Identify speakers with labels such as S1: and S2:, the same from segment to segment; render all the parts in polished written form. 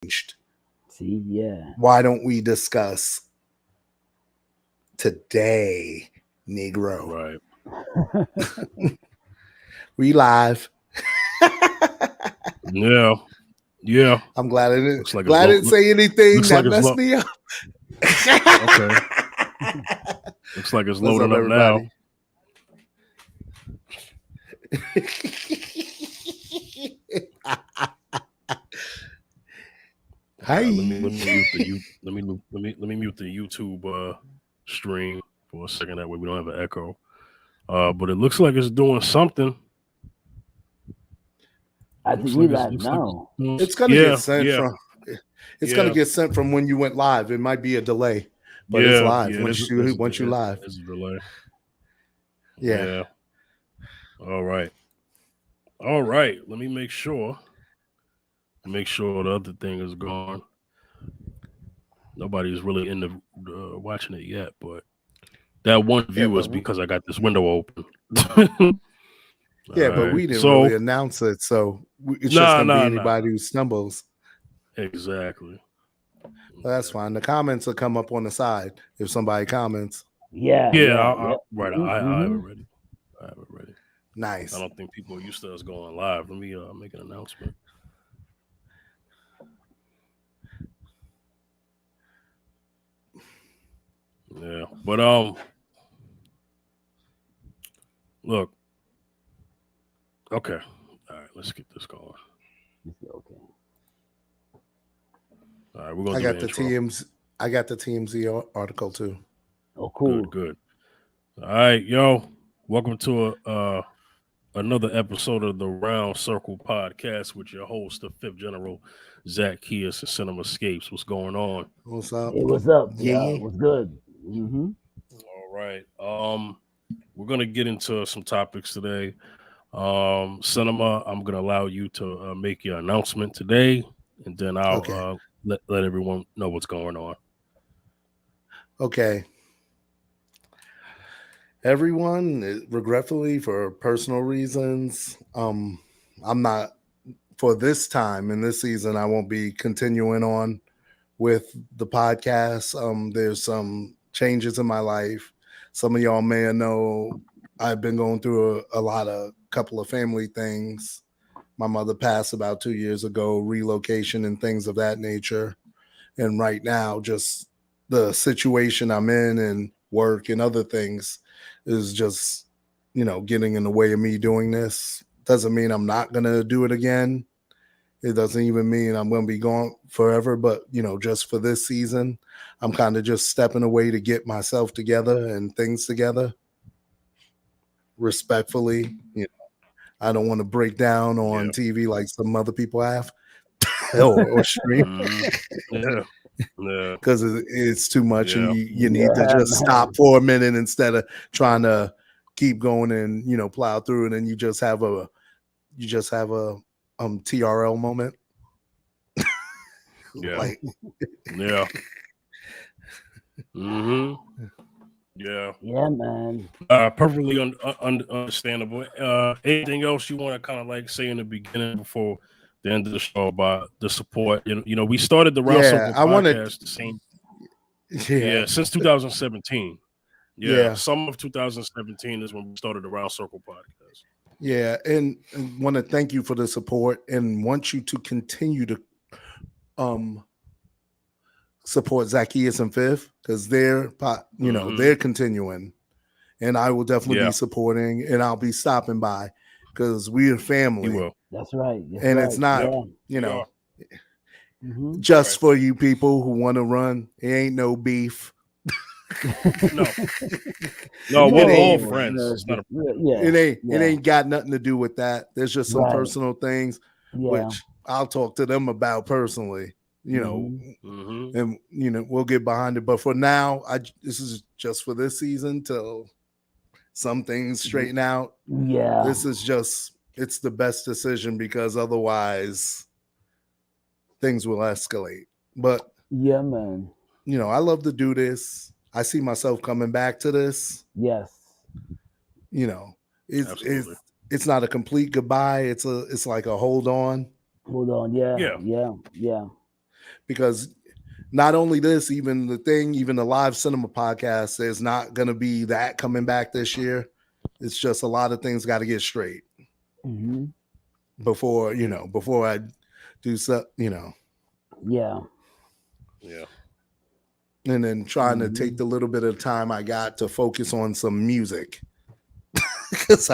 S1: See, yeah.
S2: Why don't we discuss today, Negro?
S3: Right.
S2: We live.
S3: Yeah. Yeah.
S2: I'm glad I didn't
S3: Looks like it's
S2: glad I didn't say anything
S3: looks like
S2: that
S3: it's
S2: messed me up.
S3: Okay. Looks like it's
S2: What's up,
S3: loading up now.
S2: everybody? Hi.
S3: All right, let me mute the let me mute the YouTube stream for a second. That way we don't have an echo. But it looks like it's doing something.
S1: I think we live now.
S2: It's gonna get sent
S3: yeah,
S2: from. It's gonna
S3: yeah,
S2: get sent from when you went live. It might be a delay, but it's
S3: yeah,
S2: live
S3: yeah.
S2: once you live.
S3: There's a delay.
S2: Yeah.
S3: Yeah. All right. All right. Let me make sure. Make sure the other thing is gone. Nobody's really in the watching it yet, but that one view is because I got this window open.
S2: Yeah, but
S3: right.
S2: we didn't really announce it, so it's just gonna be anybody who stumbles.
S3: Exactly.
S2: Well, that's fine. The comments will come up on the side if somebody comments.
S1: Yeah.
S3: Right. I have it ready.
S2: Nice.
S3: I don't think people are used to us going live. Let me make an announcement. Yeah, but look. Okay. All right, let's get this going.
S1: Okay.
S3: All right, we're gonna.
S2: I got the TMZ article too.
S1: Oh, cool.
S3: Good. All right, yo, welcome to another episode of the Round Circle Podcast with your host, the Fifth General Zacchaeus and Cinema Escapes. What's going on?
S2: What's up?
S1: Hey, what's up?
S2: Yeah.
S1: What's good? Mm-hmm.
S3: All right. We're gonna get into some topics today. Cinema, I'm gonna allow you to make your announcement today, and then I'll let everyone know what's going on.
S2: Okay. Everyone, regretfully, for personal reasons, I'm not for this time in this season. I won't be continuing on with the podcast. There's some changes in my life. Some of y'all may know I've been going through a couple of family things. My mother passed about 2 years ago, relocation and things of that nature. And right now, just the situation I'm in and work and other things is just, getting in the way of me doing this. Doesn't mean I'm not going to do it again. It doesn't even mean I'm going to be gone forever, but just for this season, I'm kind of just stepping away to get myself together and things together. Respectfully, I don't want to break down on TV like some other people have or stream.
S3: Yeah.
S2: Because it's too much, and you need to just stop for a minute instead of trying to keep going and plow through it, and you just have a TRL moment.
S3: Yeah. Yeah. Mm-hmm. Yeah.
S1: Yeah, man.
S3: Perfectly understandable. Anything else you want to kind of like say in the beginning before the end of the show about the support? We started the Round Circle podcast since 2017. Yeah, summer of 2017 is when we started the Round Circle podcast.
S2: Yeah, and want to thank you for the support and want you to continue to support Zacchaeus and Fifth because they're they're continuing, and I will definitely be supporting, and I'll be stopping by because we're family.
S3: You will.
S1: That's right.
S2: It's not just for you people who want to run. It ain't no beef.
S3: No, we're all friends. It's not
S2: it ain't got nothing to do with that. There's just some personal things which I'll talk to them about personally. And we'll get behind it. But for now, this is just for this season till some things straighten out.
S1: Yeah,
S2: this is it's the best decision because otherwise things will escalate. But
S1: yeah, man.
S2: I love to do this. I see myself coming back to this.
S1: Yes.
S2: It's not a complete goodbye. It's like a hold on.
S1: Hold on. Yeah.
S2: because not only this, even the live cinema podcast, there's not going to be that coming back this year. It's just a lot of things got to get straight before I do so,
S1: Yeah.
S2: and then trying to take the little bit of time I got to focus on some music. Because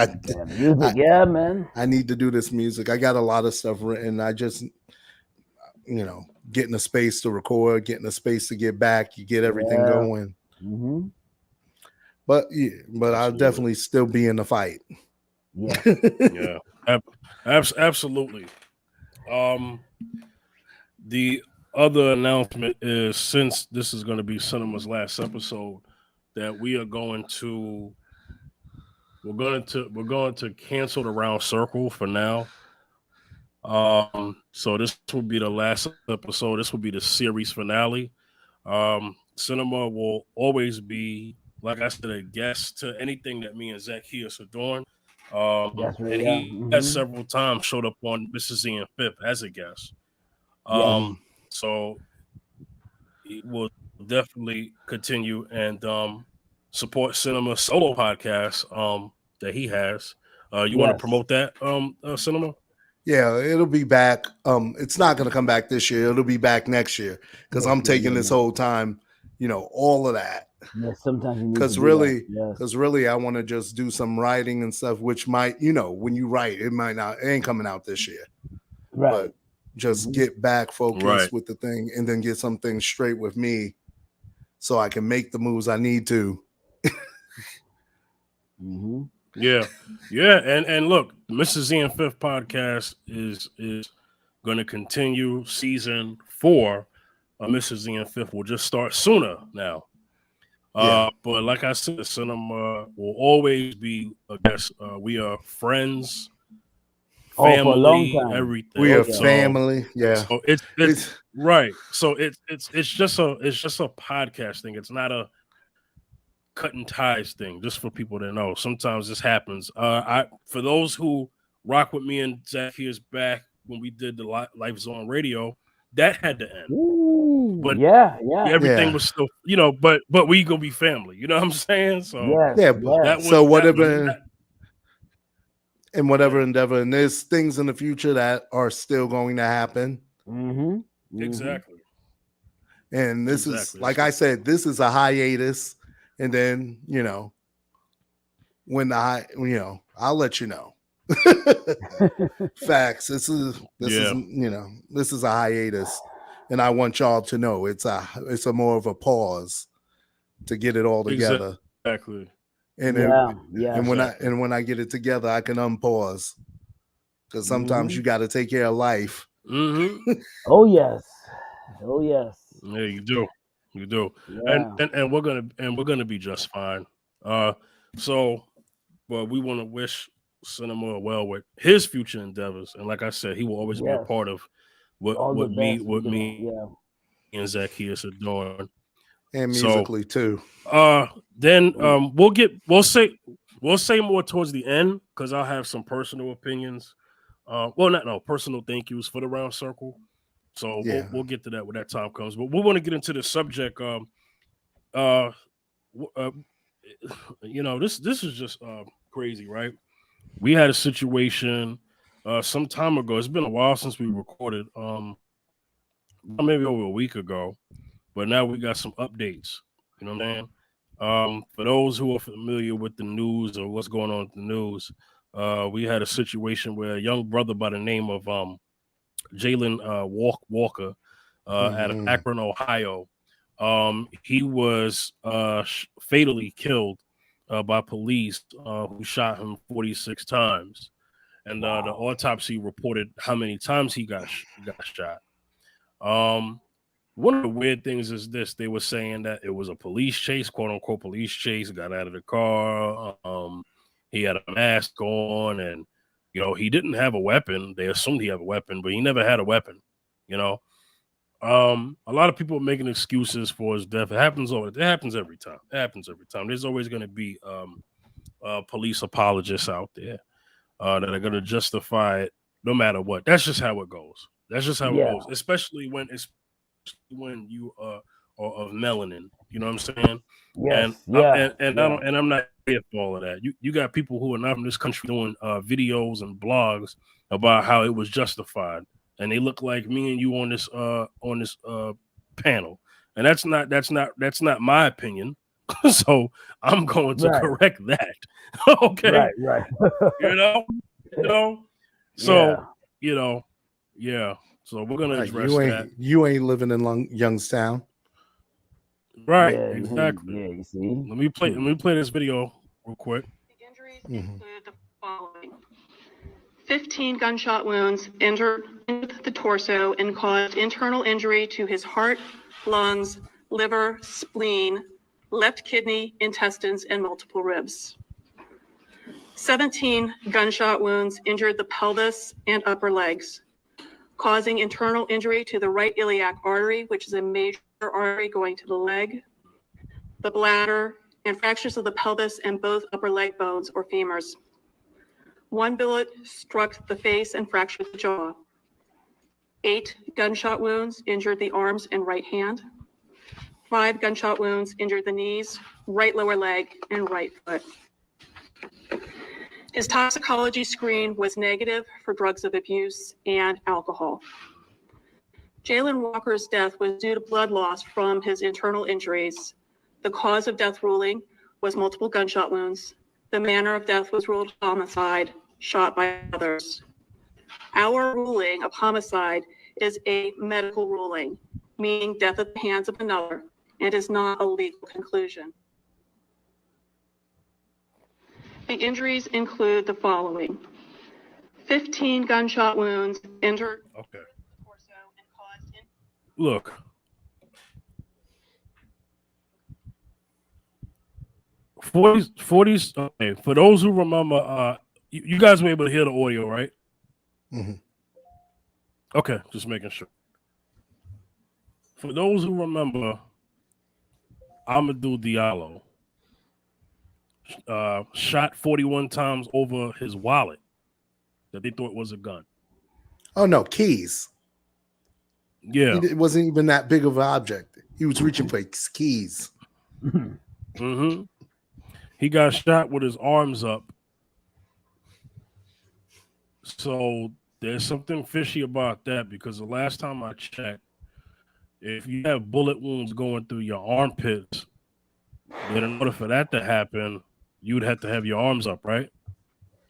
S1: music, man.
S2: I need to do this music. I got a lot of stuff written. I just, getting a space to record, getting a space to get back, you get everything going. But I'll definitely still be in the fight.
S3: Yeah. Absolutely. The other announcement is, since this is going to be Cinema's last episode, that we're going to cancel the round circle for now. So this will be the last episode. This will be the series finale. Cinema will always be, like I said, a guest to anything that me and Zacchaeus are doing. And he has several times showed up on Mrs. Z and Fifth as a guest. So he will definitely continue and support Cinema solo podcast that he has. You want to promote that, Cinema?
S2: Yeah, it'll be back. It's not going to come back this year. It'll be back next year because I'm taking this whole time, all of that.
S1: Yeah, sometimes
S2: because really I want to just do some writing and stuff, which might, when you write, it ain't coming out this year.
S1: Right.
S2: But just get back focused with the thing and then get some things straight with me so I can make the moves I need to.
S3: Yeah. And look, Mrs. Z and Fifth podcast is going to continue. Season 4 of Mrs. Z and Fifth will just start sooner now. But like I said, Cinema will always be a guest. We are friends, family,
S1: for a long time.
S3: everything.
S2: We are family. Yeah.
S3: So it's right. So it's just a podcast thing. It's not a cut and ties thing, just for people to know. Sometimes this happens. For those who rock with me and Zacchaeus back when we did the Life Zone Radio, that had to end.
S1: Ooh,
S3: but
S1: everything
S3: was still, but we gonna be family. You know what I'm saying? So
S2: whatever endeavor, and there's things in the future that are still going to happen.
S3: Exactly.
S2: And this is, like I said, this is a hiatus. And then, when I'll let you know. Facts. This is a hiatus, and I want y'all to know it's a more of a pause to get it all together.
S3: Exactly.
S2: And when I get it together, I can unpause, because sometimes you got to take care of life.
S1: Oh yes.
S3: Yeah, you do. And we're gonna be just fine. So we want to wish Cinema well with his future endeavors, and like I said, he will always be a part of what me and Zacchaeus are doing,
S2: and musically too.
S3: Then we'll say more towards the end, because I'll have some personal opinions. Personal thank yous for the round circle. So we'll get to that when that time comes. But we want to get into the subject. This is just crazy, right? We had a situation some time ago. It's been a while since we recorded, maybe over a week ago, but now we got some updates. You know what I'm saying? For those who are familiar with the news or what's going on with the news, we had a situation where a young brother by the name of Jayland Walker out of Akron, Ohio. He was fatally killed by police who shot him 46 times. And the autopsy reported how many times he got shot. One of the weird things is this. They were saying that it was a police chase, quote unquote police chase, got out of the car. He had a mask on, and he didn't have a weapon. They assumed he had a weapon, but he never had a weapon. A lot of people are making excuses for his death. It happens every time. There's always going to be police apologists out there that are going to justify it no matter what. That's just how it goes. Especially when when you are of melanin. You know what I'm saying?
S1: Yes.
S3: And I'm not here for all of that. You got people who are not from this country doing videos and blogs about how it was justified, and they look like me and you on this panel, and that's not my opinion. So I'm going to correct that. Okay.
S1: Right.
S3: you know. So yeah. So we're gonna address that.
S2: You ain't living in Youngstown.
S3: Right,
S1: Yeah,
S3: exactly.
S1: Yeah, you see.
S3: Let me play this video real quick.
S4: The injuries include the following: 15 gunshot wounds injured the torso and caused internal injury to his heart, lungs, liver, spleen, left kidney, intestines, and multiple ribs. 17 gunshot wounds injured the pelvis and upper legs, causing internal injury to the right iliac artery, which is a major artery going to the leg, the bladder, and fractures of the pelvis and both upper leg bones or femurs. 1 bullet struck the face and fractured the jaw. 8 gunshot wounds injured the arms and right hand. 5 gunshot wounds injured the knees, right lower leg, and right foot. His toxicology screen was negative for drugs of abuse and alcohol. Jayland Walker's death was due to blood loss from his internal injuries. The cause of death ruling was multiple gunshot wounds. The manner of death was ruled homicide, shot by others. Our ruling of homicide is a medical ruling, meaning death at the hands of another, and is not a legal conclusion. The injuries include the following: 15 gunshot wounds injured the torso and caused.
S3: Look. Forties. Okay, for those who remember, you guys were able to hear the audio, right?
S2: Mm-hmm.
S3: Okay, just making sure. For those who remember, Amadou Diallo shot 41 times over his wallet that they thought was a gun.
S2: Oh no, keys.
S3: Yeah,
S2: it wasn't even that big of an object. He was reaching for his keys.
S3: Mm-hmm. He got shot with his arms up. So there's something fishy about that, because the last time I checked, if you have bullet wounds going through your armpits, then in order for that to happen, you'd have to have your arms up, right?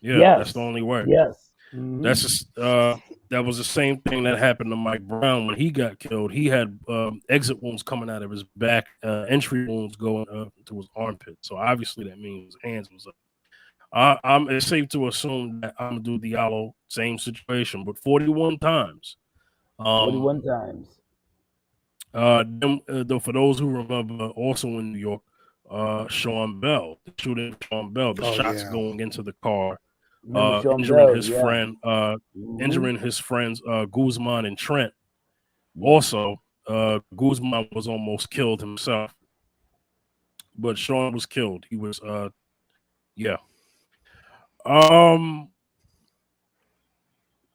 S3: Yeah,
S1: Yes.
S3: That's the only way.
S1: Yes. Mm-hmm.
S3: That's just, that was the same thing that happened to Mike Brown when he got killed. He had exit wounds coming out of his back, entry wounds going to his armpit. So obviously that means his hands was up. It's safe to assume that Amadou Diallo, same situation, but 41 times.
S1: 41 times.
S3: For those who remember, also in New York, Sean Bell, the shooting of Sean Bell, the shots going into the car, injuring his friend, injuring his friends Guzman and Trent. Also, Guzman was almost killed himself, but Sean was killed. He was,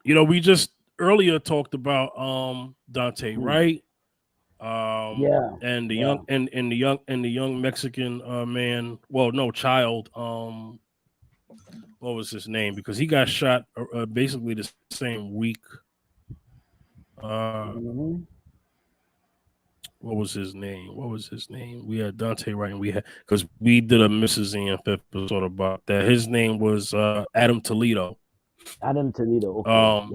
S3: we just earlier talked about Dante Wright, and the young and the young Mexican man. Well, no, child. What was his name? Because he got shot basically the same week. What was his name? We had Dante Wright, and we had, because we did a Mrs. EF episode about that. His name was Adam Toledo.
S1: Adam Toledo. Okay.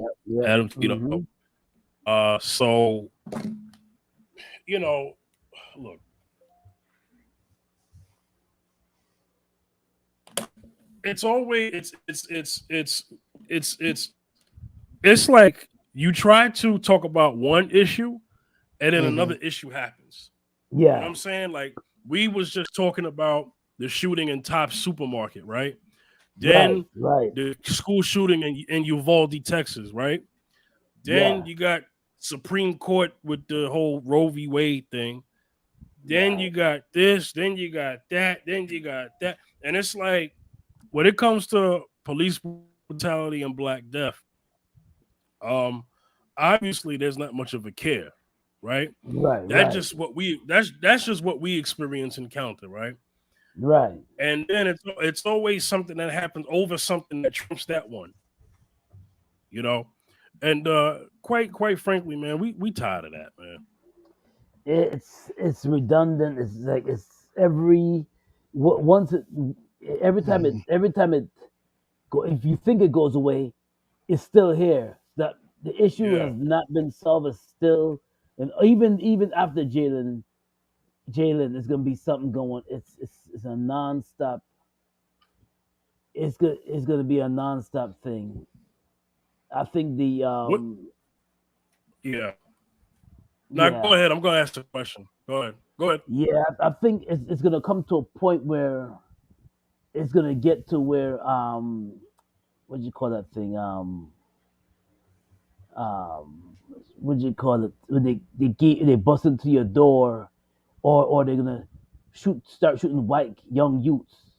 S3: Adam Toledo. So, look. It's always it's like you try to talk about one issue and then another issue happens.
S1: Yeah.
S3: You know what I'm saying? Like, we was just talking about the shooting in Tops Supermarket, right? Then the school shooting in Uvalde, Texas, right? Then you got Supreme Court with the whole Roe v. Wade thing. Then you got this, then you got that, then you got that. And it's like, when it comes to police brutality and Black death, obviously there's not much of a care, right?
S1: Right.
S3: That's just what we that's just what we experience and encounter, right?
S1: Right.
S3: And then it's always something that happens over something that trumps that one, you know. And quite frankly, man, we tired of that, man.
S1: It's redundant. It's like it's once it every time it go, if you think it goes away, it's still here. That the issue
S3: Yeah.
S1: has not been solved. It's still, and even after Jayland, is gonna be something going. It's a nonstop. It's gonna be a nonstop thing. I think the
S3: What? Yeah. Now
S1: yeah
S3: go ahead. I'm gonna ask the question. Go ahead. Go ahead.
S1: yeah I think it's gonna come to a point where it's gonna get to where what do you call that thing what do you call it when they bust into your door, or they're gonna start shooting white young youths,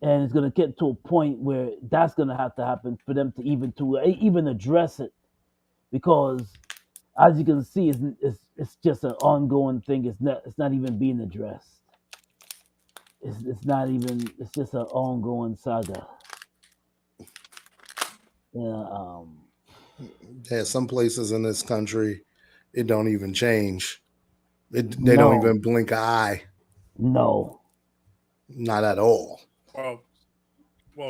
S1: and it's gonna get to a point where that's gonna have to happen for them to even address it, because as you can see, it's just an ongoing thing. It's not even being addressed. It's not even. It's just an ongoing saga. Yeah.
S2: Yeah, some places in this country, it don't even change. They don't
S1: No.
S2: even blink an eye.
S1: No.
S2: Not at all.
S3: Well,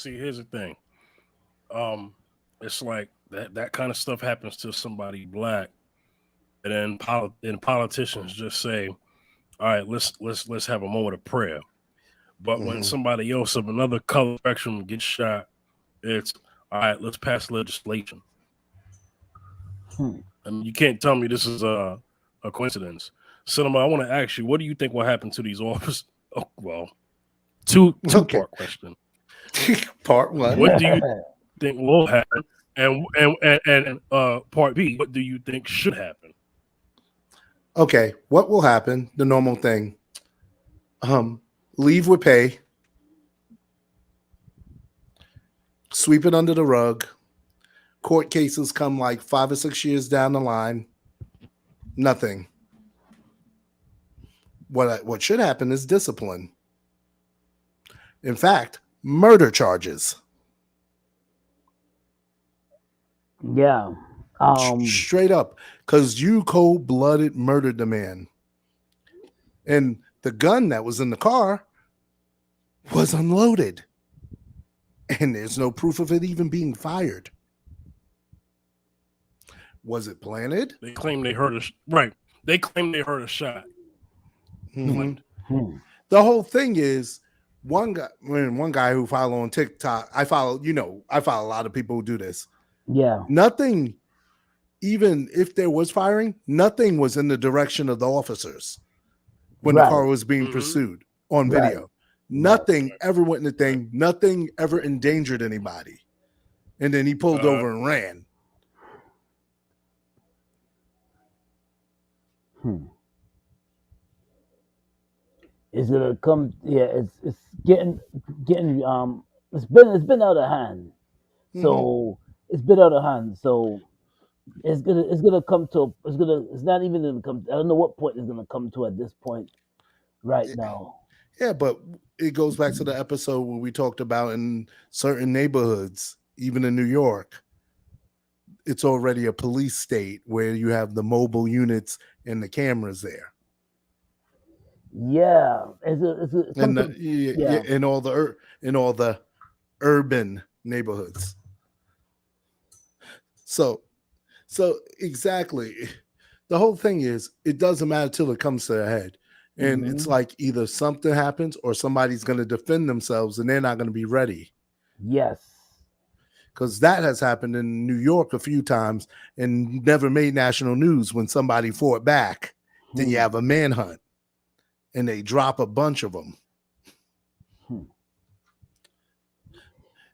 S3: see, here's the thing. It's like that kind of stuff happens to somebody black, and then politicians just say, "All right, let's have a moment of prayer." But when somebody else of another color spectrum gets shot, it's all right. Let's pass legislation. I mean, you can't tell me this is a coincidence. Cinema, I want to ask you, what do you think will happen to these officers? Oh, well, two-part question.
S2: Part one.
S3: What do you think will happen? And part B, what do you think should happen?
S2: Okay, what will happen? The normal thing. Leave with pay. Sweep it under the rug. Court cases come like 5 or 6 years down the line. Nothing. What should happen is discipline. In fact, murder charges.
S1: Yeah.
S2: Straight up, because you cold-blooded murdered the man, and the gun that was in the car was unloaded, and there's no proof of it even being fired. Was it planted?
S3: They claim they heard right. They claim they heard a shot.
S2: Mm-hmm. The whole thing is one guy who follow on TikTok. I follow a lot of people who do this.
S1: Yeah.
S2: Nothing, even if there was firing, nothing was in the direction of the officers when the car was being pursued on video.
S1: Right.
S2: Nothing ever went in the thing. Nothing ever endangered anybody. And then he pulled over and ran.
S1: It's gonna come. Yeah, it's getting. It's been out of hand. So it's been out of hand. So it's gonna come to. It's not even gonna come. I don't know what point it's gonna come to at this point. Right now.
S2: Yeah, but it goes back to the episode where we talked about in certain neighborhoods, even in New York, it's already a police state where you have the mobile units and the cameras there.
S1: Yeah,
S2: in all the urban neighborhoods. So exactly, the whole thing is it doesn't matter till it comes to a head, and it's like either something happens or somebody's going to defend themselves, and they're not going to be ready.
S1: Yes.
S2: Because that has happened in New York a few times and never made national news when somebody fought back. Then you have a manhunt and they drop a bunch of them.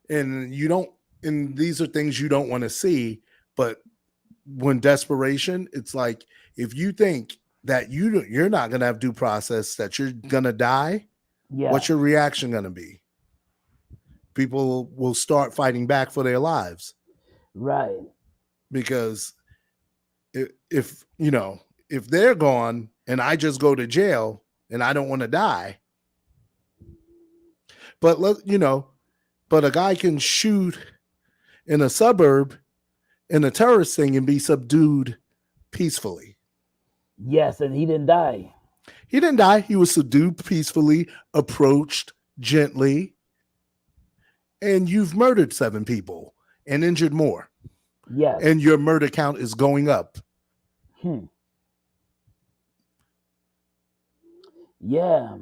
S2: And these are things you don't want to see. But when desperation, it's like, if you think that you're not going to have due process, that you're going to die, what's your reaction going to be? People will start fighting back for their lives.
S1: Right.
S2: Because if if they're gone and I just go to jail and I don't want to die, but but a guy can shoot in a suburb in a terrorist thing and be subdued peacefully.
S1: Yes, and he didn't die.
S2: He didn't die. He was subdued peacefully, approached gently, and you've murdered 7 people and injured more.
S1: Yes.
S2: And your murder count is going up.
S1: Yeah.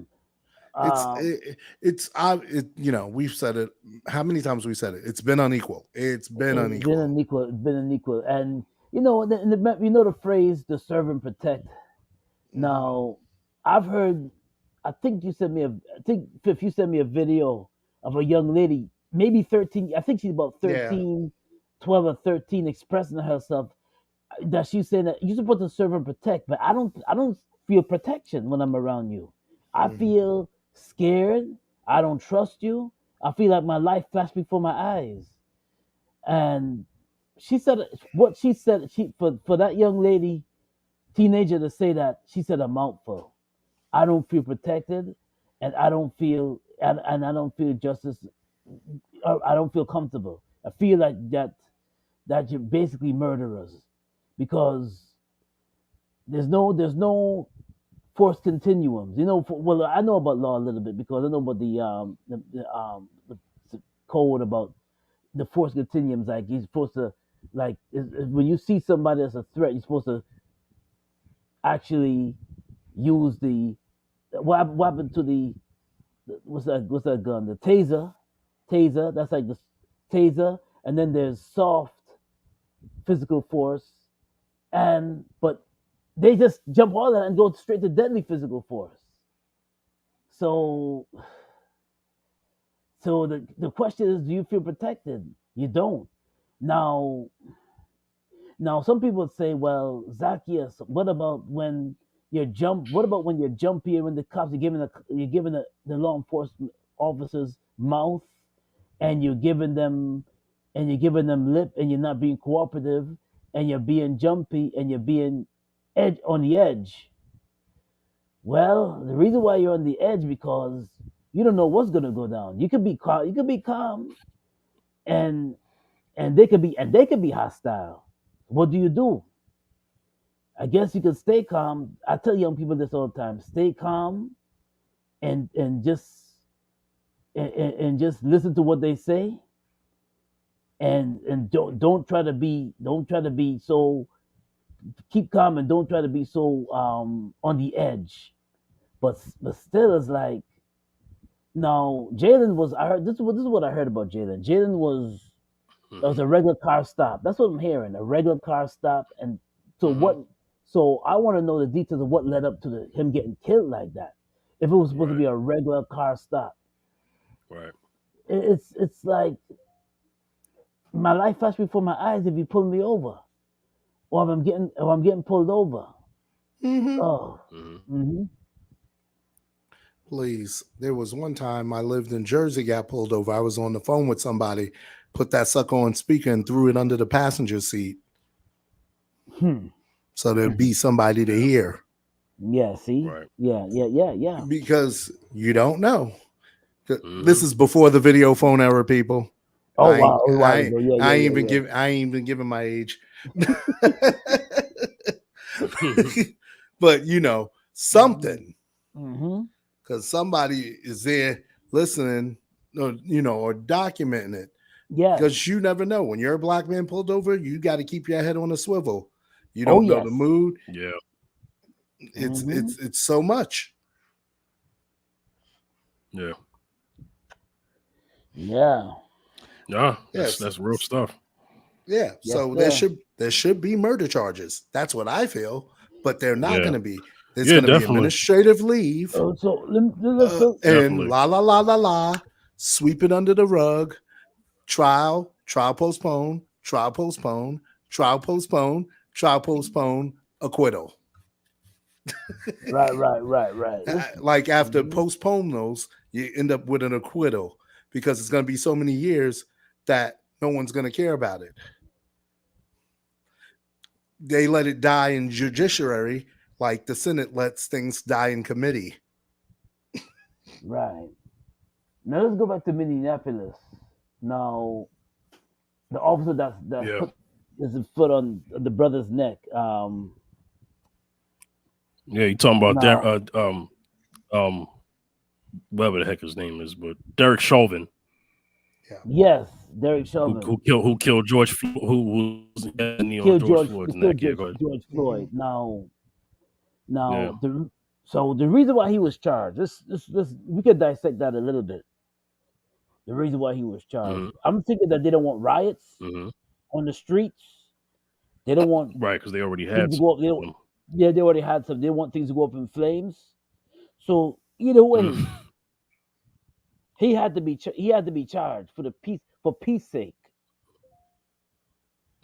S2: We've said it. How many times we said it? It's been unequal. It's been unequal.
S1: It's been unequal. And you know the phrase "the serve and protect." Now, I've heard. I think you sent me Fifth, you sent me a video of a young lady, maybe 13. I think she's about 13, 12 or 13, expressing herself that she's saying that you're supposed to serve and protect, but I don't feel protection when I'm around you. I feel scared. I don't trust you. I feel like my life flashed before my eyes. And she said what she said. For that young lady, teenager, to say that, she said a mouthful. I don't feel protected, and I don't feel I don't feel justice. I don't feel comfortable. I feel like that you're basically murderers, because there's no force continuums. Well, I know about law a little bit because I know about the code about the force continuums. Like, you're supposed to, like, when you see somebody as a threat, you're supposed to actually use what happened to what's that gun? The taser. That's like the taser, and then there's soft physical force, but they just jump all that and go straight to deadly physical force. So the question is, do you feel protected? You don't. Now some people say, well, Zacchaeus, what about when you jump? What about when you jump here when the cops are giving the law enforcement officers mouth, and you're giving them lip, and you're not being cooperative, and you're being jumpy, and you're being on the edge? Well, the reason why you're on the edge, because you don't know what's gonna go down. You could be calm, and they could be hostile. What do you do? I guess you can stay calm. I tell young people this all the time: stay calm, and just listen to what they say, and don't try to be so. Keep calm and don't try to be so on the edge. But still, it's like, now Jayland was. I heard this is what I heard about Jayland. Jayland was a regular car stop. That's what I'm hearing. A regular car stop. And so what? So I want to know the details of what led up to him getting killed like that. If it was supposed to be a regular car stop,
S3: right?
S1: It's like my life flashed before my eyes. If you pull me over, or if I'm getting pulled over.
S2: Please. There was one time I lived in Jersey, got pulled over. I was on the phone with somebody, put that sucker on speaker and threw it under the passenger seat. So there'd be somebody to hear.
S1: Yeah, see?
S3: Right.
S1: Yeah.
S2: Because you don't know. This is before the video phone era, people.
S1: Oh,
S2: I ain't even giving my age. But something. Because somebody is there listening, or documenting it.
S1: Yeah.
S2: Because you never know. When you're a black man pulled over, you got to keep your head on a swivel. You don't know the mood.
S3: Yeah.
S2: It's so much.
S3: Yeah.
S1: Yeah.
S3: Yeah. That's real stuff.
S2: Yeah.
S1: Yes,
S2: so there should be murder charges. That's what I feel. But they're not going to be. There's going to be administrative leave. And la, sweep it under the rug. Trial postpone, trial postpone, acquittal.
S1: Right.
S2: Like after postpone those, you end up with an acquittal, because it's going to be so many years that no one's going to care about it. They let it die in judiciary, Like the Senate lets things die in committee.
S1: Right. Now let's go back to Minneapolis. Now, the officer that
S3: Yeah.
S1: put his foot on the brother's neck.
S3: Yeah, you talking about
S1: Now,
S3: whatever the heck his name is, but Derek Chauvin,
S1: yes, Derek Chauvin
S3: who killed George Floyd, who was knee on
S1: killed
S3: George Floyd's neck. Yeah, go ahead.
S1: George Floyd. Now,
S3: Yeah.
S1: the reason why he was charged. This we could dissect that a little bit. The reason why he was charged.
S3: Mhm.
S1: I'm thinking that they don't want riots
S3: Mhm.
S1: on the streets. They don't want
S3: Right, because they already
S1: things
S3: had
S1: to go up.
S3: some.
S1: They already had some. They want things to go up in flames. So either way,
S3: Mhm.
S1: he had to be charged for peace sake.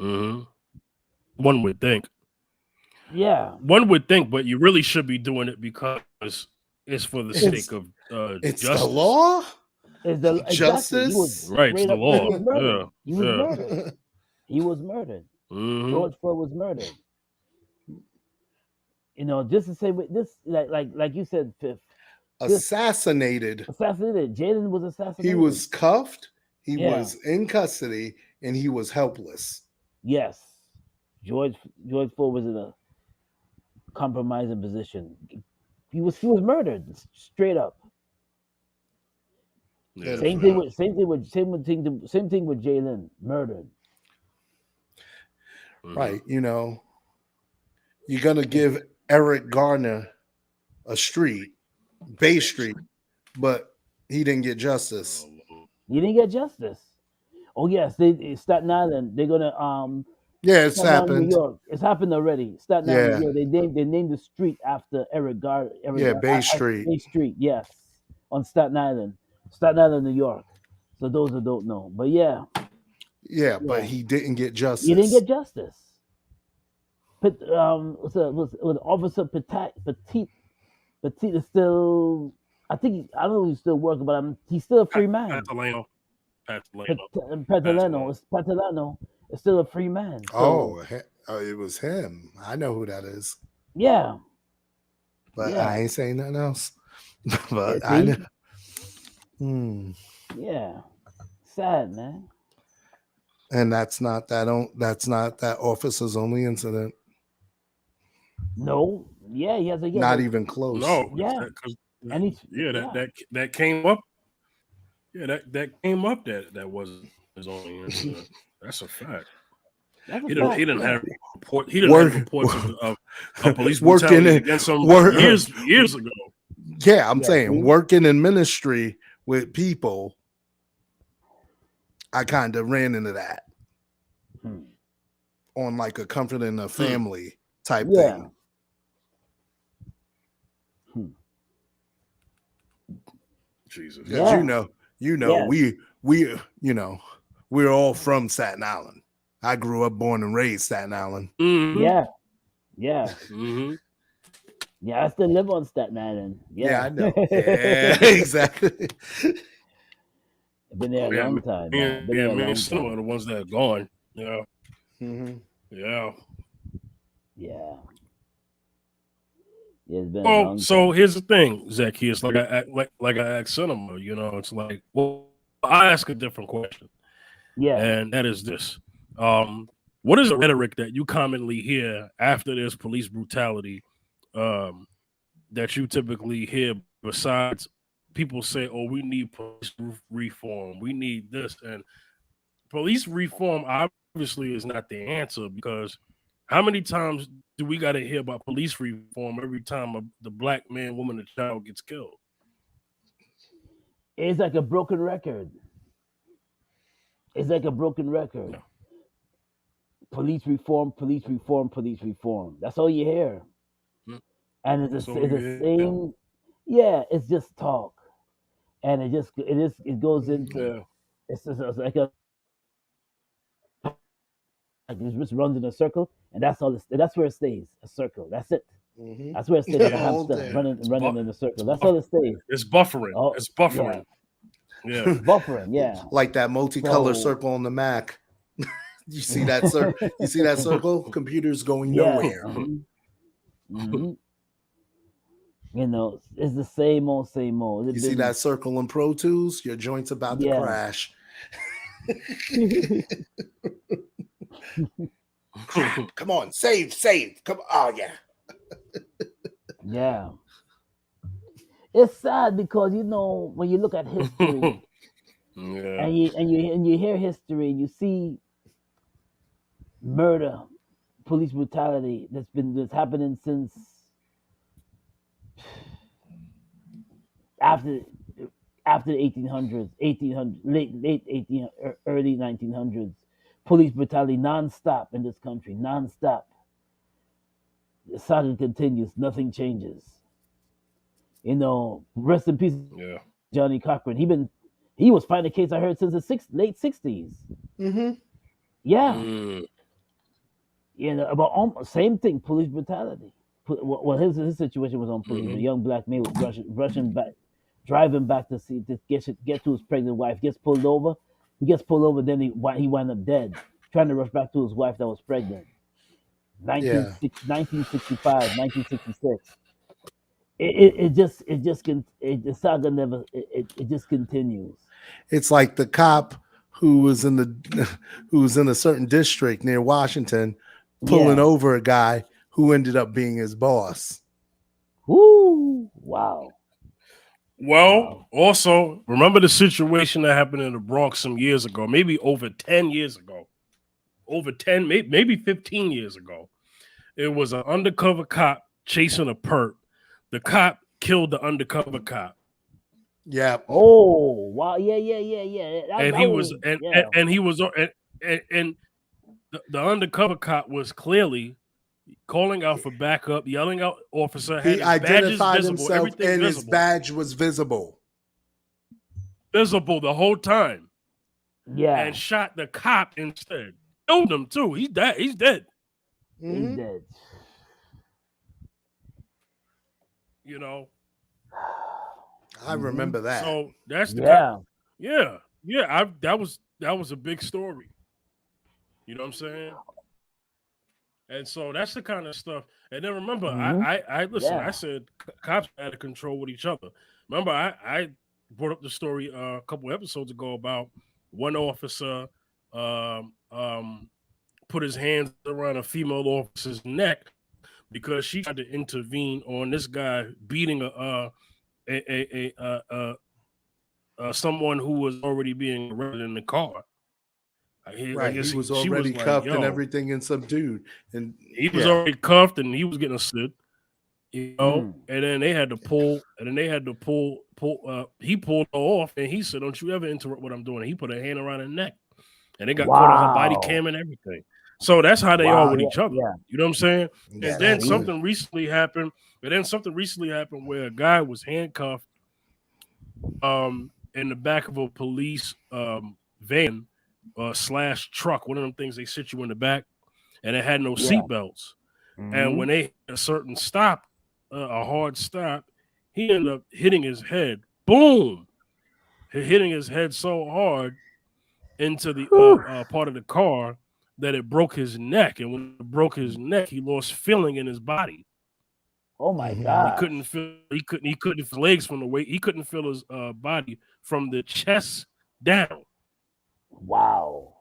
S3: Mhm. One would think.
S1: Yeah,
S3: One would think, but you really should be doing it because it's for the
S2: It's-
S3: sake of
S2: It's
S3: justice.
S2: the law.
S1: is the
S2: Justice?
S1: He was
S3: Right, it's
S1: straight
S3: the
S1: up-
S3: law.
S1: He was murdered.
S3: Yeah,
S1: He was
S3: yeah.
S1: murdered. He was murdered.
S3: Mhm.
S1: George Floyd was murdered. You know, just to say with this, like you said, Fifth,
S2: Assassinated.
S1: assassinated. Jayland was assassinated.
S2: He was cuffed. He
S1: Yeah.
S2: was in custody, and he was helpless.
S1: Yes, George Floyd was in a compromising position. He was murdered straight up.
S3: Yeah,
S2: Same
S1: Same thing with Jayland, murdered.
S3: Mhm.
S2: Right. You know, you're going to give Eric Garner a street, Bay Street, but he didn't get justice.
S1: He didn't get justice. Oh yes, Staten Island. They're gonna
S2: Yeah, it's
S1: Staten Island,
S2: happened.
S1: New York. It's happened already. Staten Island,
S2: Yeah.
S1: New York. They named the street after Eric Garner.
S2: Yeah, Bay Street.
S1: Bay Street. Yes, on Staten Island, New York. So those that don't know, but yeah,
S2: Yeah, but
S1: Yeah.
S2: he didn't get justice.
S1: he didn't get justice. But was Officer Petit is still. I don't know if he's still working, but he's still a free man.
S3: Patalano.
S1: Patalano is still a free man. So,
S2: It was him. I know who that is,
S1: yeah,
S2: but
S1: Yeah.
S2: I ain't saying nothing else. But
S1: Yeah,
S2: I
S1: see?
S2: know.
S1: yeah, sad man.
S2: And that's not that officer's only incident.
S1: No, yeah, he has a
S2: Not even close.
S3: No,
S1: Yeah. And he's
S3: that came up. Yeah, that came up. That wasn't his only incident. That's a fact.
S1: That's a
S3: He
S1: fact,
S3: didn't
S1: yeah.
S3: have report. He didn't have reports of police
S2: Working
S3: brutality
S2: in-
S3: against him
S2: work-
S3: years ago.
S2: Yeah, I'm
S1: Yeah,
S2: saying
S1: see?
S2: working in ministry with people, I kind of ran into that
S1: Hmm.
S2: on like a comforting a family type
S1: Yeah.
S2: thing.
S3: Jesus.
S2: Because
S1: Yeah. Yeah.
S2: we're all from Staten Island. I grew up, born and raised Staten Island.
S3: Mhm.
S1: Yeah.
S3: Mhm.
S1: Yeah, I still live on Staten Island.
S2: Yeah,
S1: Yeah,
S2: I know. Yeah, exactly.
S1: I've been there a
S3: Yeah,
S1: long time.
S3: Me
S1: Man. Been there a
S3: and
S1: long
S3: some
S1: time.
S3: of the ones that are gone. Yeah,
S2: Mhm.
S3: yeah.
S1: Yeah. It's been a
S3: Oh,
S1: long
S3: so
S1: time.
S3: here's the thing, Zacchaeus. Like I asked Cinema, it's like, well, I ask a different question,
S1: Yeah.
S3: and that is this: what is the rhetoric that you commonly hear after there's police brutality? That you typically hear besides people say, "Oh, we need police reform. We need this," and police reform obviously is not the answer, because how many times do we got to hear about police reform every time the black man, woman, or child gets killed?
S1: It's like a broken record. It's like a broken record.
S3: Yeah.
S1: Police reform, police reform, police reform. That's all you hear.
S3: Mm.
S1: And it's
S3: That's
S1: the
S3: all you hear.
S1: same. Yeah, it's just talk, and it goes into it's like it just runs in a circle, and that's all. That's where it stays. A circle. That's it.
S2: Mhm.
S1: That's where it stays. Like a
S2: All
S1: hamster
S2: day.
S1: running in a circle. That's all it stays.
S3: It's buffering.
S1: Oh,
S3: It's buffering. Yeah.
S1: Buffering. Yeah.
S2: Like that multicolor
S1: So-
S2: circle on the Mac. You see that circle? You see that circle? Computers going
S1: Yeah.
S2: nowhere.
S1: Mhm. You know, it's the same old, same old.
S2: You see that circle in Pro Tools? Your joint's about to
S1: Yeah.
S2: crash. Come on, save. Come on. Oh yeah.
S1: Yeah. It's sad because you know when you look at history
S3: Yeah.
S1: and you hear history and you see murder, police brutality that's happening since after after the 1800s, late 18 early 1900s. Police brutality nonstop in this country, nonstop. The saga continues, nothing changes. You know, rest in peace,
S3: Yeah.
S1: Johnny Cochran. He was fighting a case I heard since the late 60s.
S2: Mm-hmm.
S1: Yeah,
S3: Mm.
S1: you know, about same thing, police brutality. Well, his situation was unbelievable. A
S3: Mm-hmm.
S1: young black man was rushing back, driving back to see to get to his pregnant wife. Gets pulled over. He gets pulled over. Then he wound up dead, trying to rush back to his wife that was pregnant.
S2: Yeah.
S1: 1965, 1966. The saga never it just continues.
S2: It's like the cop who was in a certain district near Washington pulling
S1: Yeah.
S2: over a guy who ended up being his boss.
S1: Woo! Wow.
S3: Well, also remember the situation that happened in the Bronx some years ago, maybe over 10 years ago, maybe 15 years ago. It was an undercover cop chasing a perp. The cop killed the undercover cop.
S2: Yeah.
S1: Oh wow! Yeah.
S3: And he was and he was and the undercover cop was clearly calling out for backup, yelling out officer, had
S2: He
S3: his badges
S2: identified
S3: visible,
S2: himself
S3: everything
S2: and his
S3: visible.
S2: badge was visible.
S3: Visible the whole time.
S1: Yeah.
S3: And shot the cop instead. Killed him too. He's dead. He's dead.
S1: He's dead.
S3: You know.
S2: I remember that.
S3: So that's the that was a big story. You know what I'm saying? And so that's the kind of stuff. And then remember, I listen. I said cops had to control with each other. Remember, I brought up the story a couple episodes ago about one officer put his hands around a female officer's neck because she tried to intervene on this guy beating someone who was already being arrested in the car.
S2: He was already cuffed and everything and subdued, and
S3: he was already cuffed and he was getting arrested. You know, and then they had to pull. He pulled her off, and he said, "Don't you ever interrupt what I'm doing?" And he put a hand around her neck, and they got caught on her body cam and everything. So that's how they are with each other. Yeah. You know what I'm saying? Yeah, and then something recently happened. Where a guy was handcuffed, in the back of a police van / truck. One of them things they sit you in the back, and it had no seatbelts. And when they had a certain stop, a hard stop, he ended up hitting his head. Boom! Hitting his head so hard into the part of the car that it broke his neck. And when it broke his neck, he lost feeling in his body.
S1: Oh my God!
S3: He couldn't feel his legs from the weight. He couldn't feel his body from the chest down.
S1: Wow!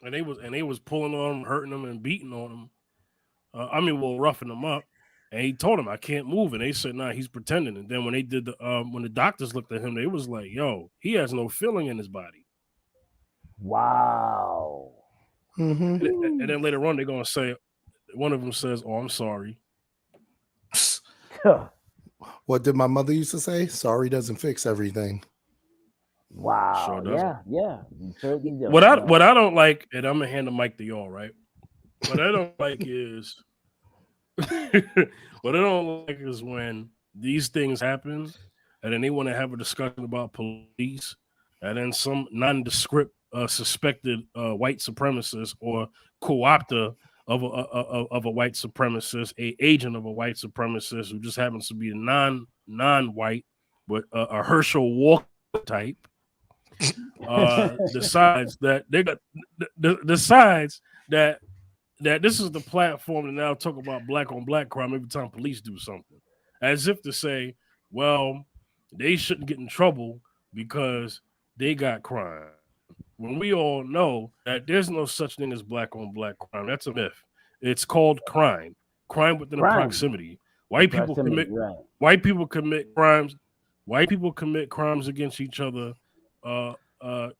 S3: And they was pulling on him, hurting him, and beating on him. Roughing him up. And he told him, "I can't move." And they said, "Nah, he's pretending." And then when they did when the doctors looked at him, they was like, "Yo, he has no feeling in his body."
S1: Wow.
S3: And then later on, they're gonna say, one of them says, "Oh, I'm sorry."
S2: What did my mother used to say? Sorry doesn't fix everything.
S1: Wow.
S3: Sure doesn't.
S1: Yeah.
S3: What I don't like, and I'm gonna hand the mic to y'all, right? What I don't like is when these things happen and then they want to have a discussion about police, and then some nondescript suspected white supremacist or co-opter of a white supremacist, a agent of a white supremacist who just happens to be a non-white, but a Herschel Walker type, decides that this is the platform to now talk about black on black crime every time police do something. as if to say, well, they shouldn't get in trouble because they got crime. When we all know that there's no such thing as black on black crime. That's a myth. It's called crime. Crime within a proximity. White people commit crimes. White people commit crimes against each other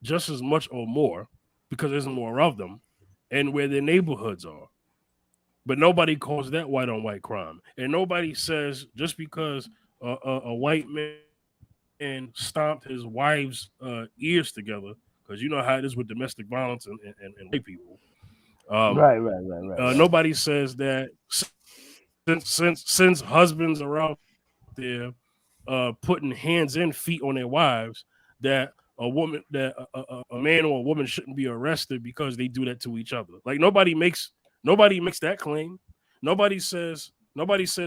S3: just as much or more because there's more of them and where their neighborhoods are. But nobody calls that white on white crime. And nobody says just because a white man stomped his wife's ears together, because you know how it is with domestic violence and white people.
S1: Right.
S3: Nobody says that since husbands are out there putting hands and feet on their wives, that a man or a woman shouldn't be arrested because they do that to each other. Like nobody makes that claim. Nobody says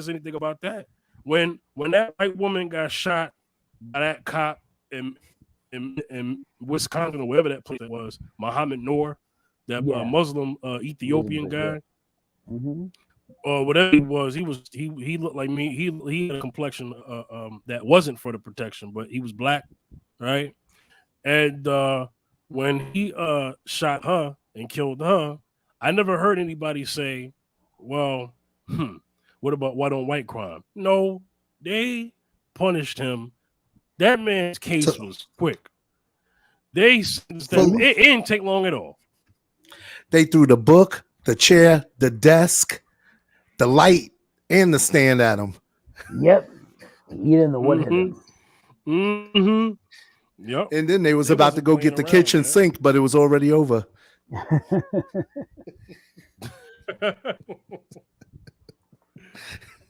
S3: anything about that. When that white woman got shot by that cop in Wisconsin or wherever that place was, Muhammad Noor, that Muslim Ethiopian guy, or whatever he was, he looked like me. He had a complexion that wasn't for the protection, but he was black, right? And when he shot her and killed her, I never heard anybody say, "Well, what about white on white crime?" No, they punished him. That man's case was quick. It didn't take long at all.
S2: They threw the book, the chair, the desk, the light, and the stand at him.
S1: Yep. He didn't know what hit him.
S3: Yep.
S2: And then they was about to go get the kitchen sink, but it was already over.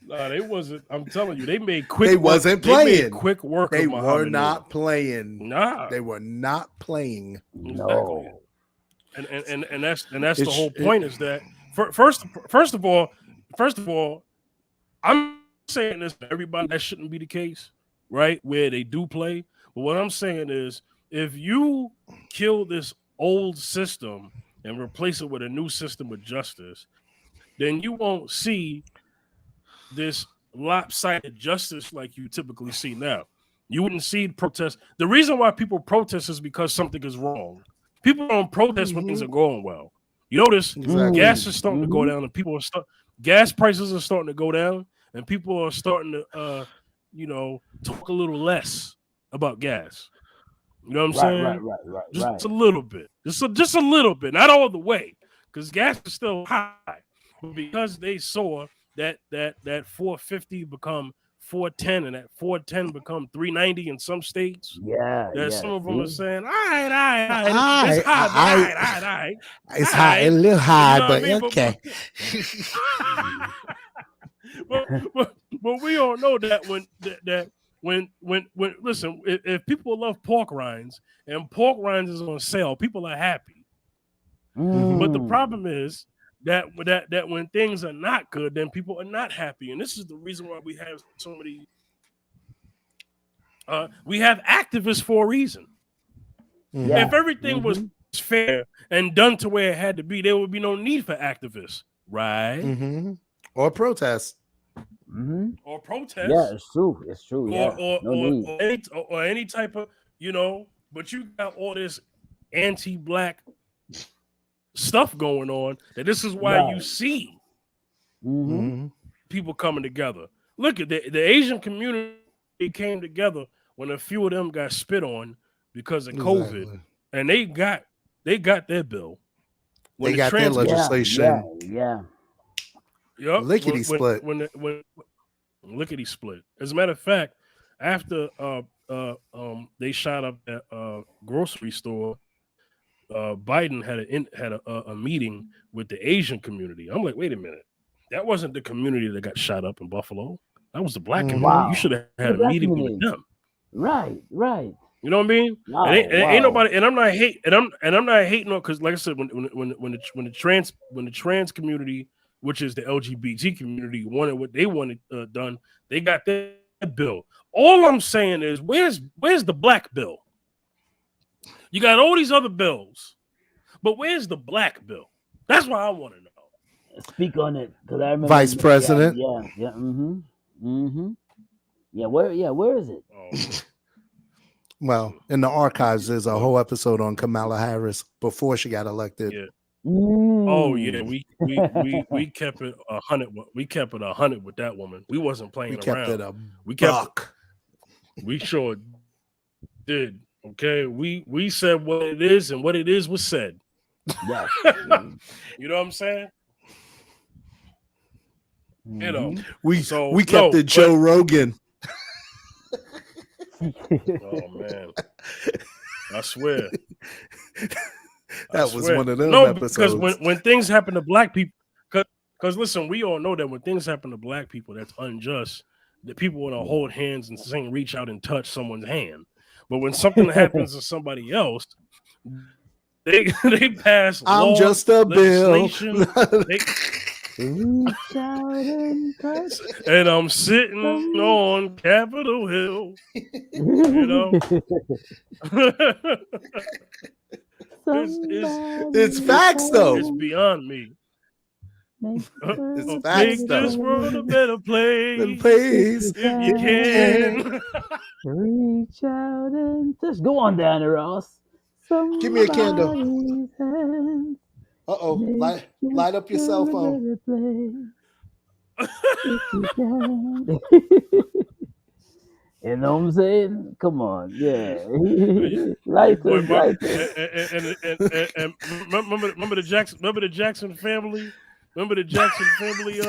S3: No, they wasn't. I'm telling you, they made quick.
S2: They wasn't playing. They made
S3: quick work.
S2: They were not playing.
S3: Nah,
S2: they were not playing.
S3: No. And that's the whole point. Is that first of all, I'm saying this to everybody. That shouldn't be the case, right? Where they do play. But what I'm saying is, if you kill this old system and replace it with a new system of justice, then you won't see this lopsided justice like you typically see now. You wouldn't see protests. The reason why people protest is because something is wrong. People don't protest when things are going well. You notice gas is starting to go down, and gas prices are starting to go down, and people are starting to talk a little less about gas. You know what I'm saying?
S1: Right.
S3: Just a little bit. Just a little bit. Not all the way, because gas is still high. But because they saw that 450 become 410 and that 410 become 390 in some states. Some of them are saying, all right. It's high,
S2: It's high, a little high, but okay.
S3: but we all know that when listen, if people love pork rinds and pork rinds is on sale, people are happy. But the problem is that when things are not good, then people are not happy, and this is the reason why we have so many. We have activists for a reason. If everything was fair and done to where it had to be, there would be no need for activists, right?
S2: Or protest.
S3: Or protest.
S1: Yeah, it's true. It's true.
S3: Or any type of, but you got all this anti-black stuff going on, that this is why you see people coming together. Look at the Asian community came together when a few of them got spit on because of COVID, and they got their bill. When
S2: they got their legislation.
S3: Yep.
S2: Lickety split.
S3: When lickety split. As a matter of fact, after they shot up that grocery store, Biden had a meeting with the Asian community. I'm like, wait a minute, that wasn't the community that got shot up in Buffalo. That was the black community.
S1: Wow.
S3: You should have had a meeting with them.
S1: Right.
S3: You know what I mean?
S1: Wow,
S3: ain't nobody. And I'm not hating. I'm not hating on, because, like I said, when the trans community, which is the LGBT community, wanted what they wanted done, they got their bill. All I'm saying is, where's the black bill? You got all these other bills, but where's the black bill? That's what I want to know.
S1: Speak on it, because I remember
S2: Vice President.
S1: Yeah. Yeah, where is it?
S3: Oh,
S2: Well, in the archives, there's a whole episode on Kamala Harris before she got elected.
S3: yeah.
S1: Mm.
S3: Oh yeah, we kept it 100. We kept it 100 with that woman. We wasn't playing
S2: We kept
S3: around.
S2: it a
S3: We kept
S2: buck.
S3: We sure did. Okay, we said what it is, and what it is was said.
S1: Yes.
S3: You know what I'm saying? You know,
S2: we
S3: so
S2: kept it Joe Rogan.
S3: Oh man, I swear.
S2: That was one of them episodes.
S3: Because when things happen to black people, because listen, we all know that when things happen to black people, that's unjust. That people want to hold hands and sing, reach out and touch someone's hand. But when something happens to somebody else, they pass
S2: I'm
S3: laws,
S2: just a bill.
S3: legislation, and I'm sitting on Capitol Hill. You know,
S2: it's facts though.
S3: It's beyond me.
S2: It's facts
S3: Make
S2: though.
S3: this world a better place.
S2: Please,
S3: if you can.
S1: Reach out and just go on down there, Ross.
S2: Give me a candle. Uh-oh, light up your cell phone.
S1: You know what I'm saying? Come on, yeah. License.
S3: And remember the Jackson family? Remember the Jackson family?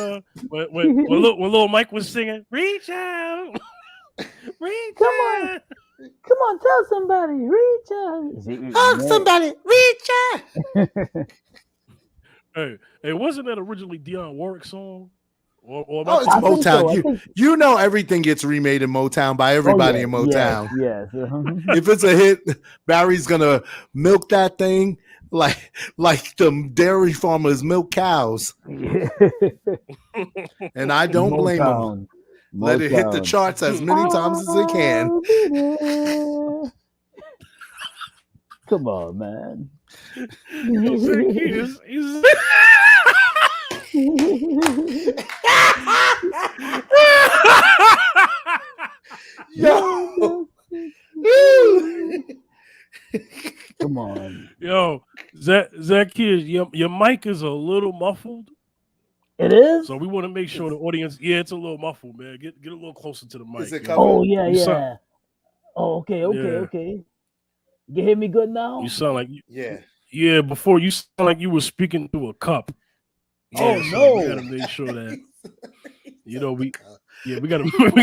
S3: When little Mike was singing, "Reach out, reach out."
S1: Come on, tell somebody, reach out.
S2: Hug somebody, reach out.
S3: Hey, wasn't that originally Dionne Warwick's song? Or
S2: it's Motown. So. You know everything gets remade in Motown by everybody in Motown.
S1: Yes.
S2: If it's a hit, Barry's gonna milk that thing like the dairy farmers milk cows. And I don't blame them. Let it hit the charts as many times as it can.
S1: Come on, man.
S2: Yo.
S1: Come on.
S3: Yo, Zacchaeus, your mic is a little muffled.
S1: It is?
S3: So we want to make sure the audience, it's a little muffled, man. Get a little closer to the mic.
S2: Is it
S1: oh, yeah. Oh, okay. You can hear me good now?
S3: You sound like Yeah, before you sound like you were speaking through a cup.
S1: No.
S3: We gotta make sure that we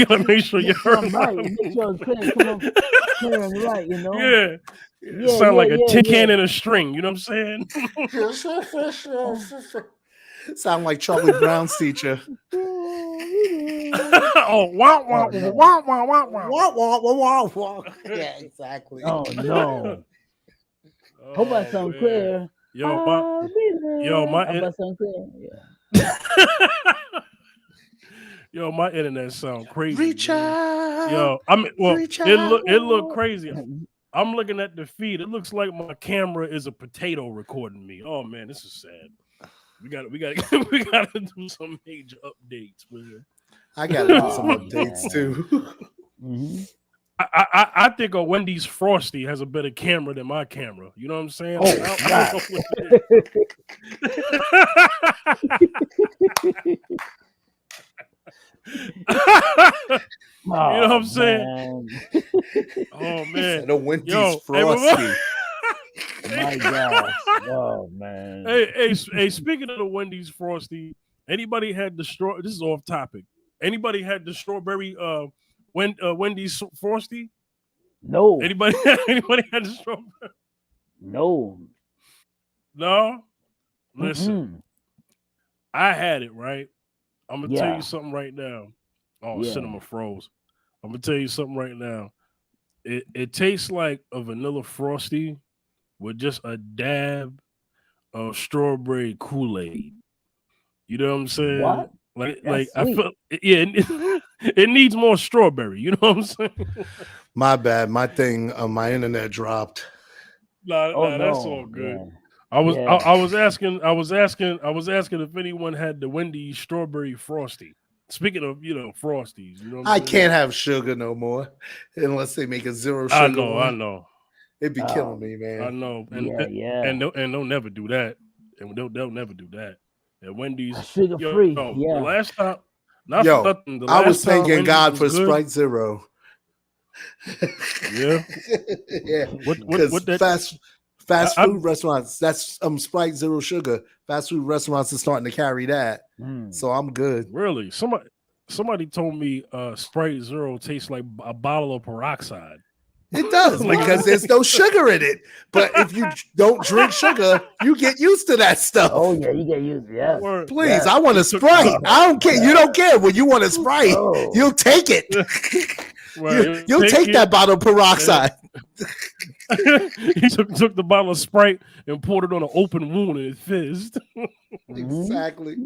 S3: gotta make sure you heard
S1: right. Make sure it's clear and right, you know?
S3: Yeah. Sound like a tin can in a string, you know what I'm saying?
S2: Sound like Charlie Brown's teacher.
S3: Oh, wow.
S2: Yeah, exactly.
S1: Oh no. Hope I sound clear.
S3: My internet sound crazy.
S2: Reach out.
S3: It look crazy. I'm looking at the feed. It looks like my camera is a potato recording me. Oh man, this is sad. We gotta do some major updates, man.
S2: I gotta do some updates too.
S1: Mm-hmm.
S3: I think a Wendy's Frosty has a better camera than my camera. You know what I'm saying?
S1: Oh,
S3: you know what I'm saying? Oh man,
S2: the Wendy's Frosty.
S1: My gosh. Oh man.
S3: Hey, speaking of the Wendy's Frosty, anybody had the this is off topic. Anybody had the strawberry Wendy's Frosty?
S1: No.
S3: Anybody had the strawberry?
S1: No.
S3: Listen. I had it, right? I'm gonna tell you something right now. Oh, cinema froze. I'm gonna tell you something right now. It tastes like a vanilla Frosty with just a dab of strawberry Kool-Aid. You know what I'm saying?
S1: What?
S3: Like I feel it needs more strawberry. You know what I'm saying?
S2: My bad. My internet dropped.
S3: Nah, that's all good. Yeah. I was asking if anyone had the Wendy's strawberry Frosty. Speaking of, Frosties, you know what
S2: I
S3: I'm saying?
S2: can't have sugar no more unless they make a zero sugar.
S3: I know.
S2: It'd be killing me, man.
S3: I know.
S1: Yeah.
S3: And they'll never do that. And they'll never do that. At Wendy's,
S1: Sugar free.
S3: The last time,
S2: I was thanking God for
S3: good.
S2: Sprite Zero.
S3: Yeah.
S2: Yeah.
S3: What
S2: fast food restaurants, that's Sprite Zero Sugar. Fast food restaurants are starting to carry that. So I'm good.
S3: Really? Somebody told me Sprite Zero tastes like a bottle of peroxide.
S2: It does because there's no sugar in it. But if you don't drink sugar, you get used to that stuff.
S1: Oh yeah, you get used. Yeah.
S2: Please,
S1: yes.
S2: I want a Sprite. I don't care. You don't care when you want a Sprite.
S1: Oh.
S2: You'll take it.
S3: Right.
S2: You'll take that bottle of peroxide.
S3: He took the bottle of Sprite and poured it on an open wound and it fizzed.
S2: Exactly.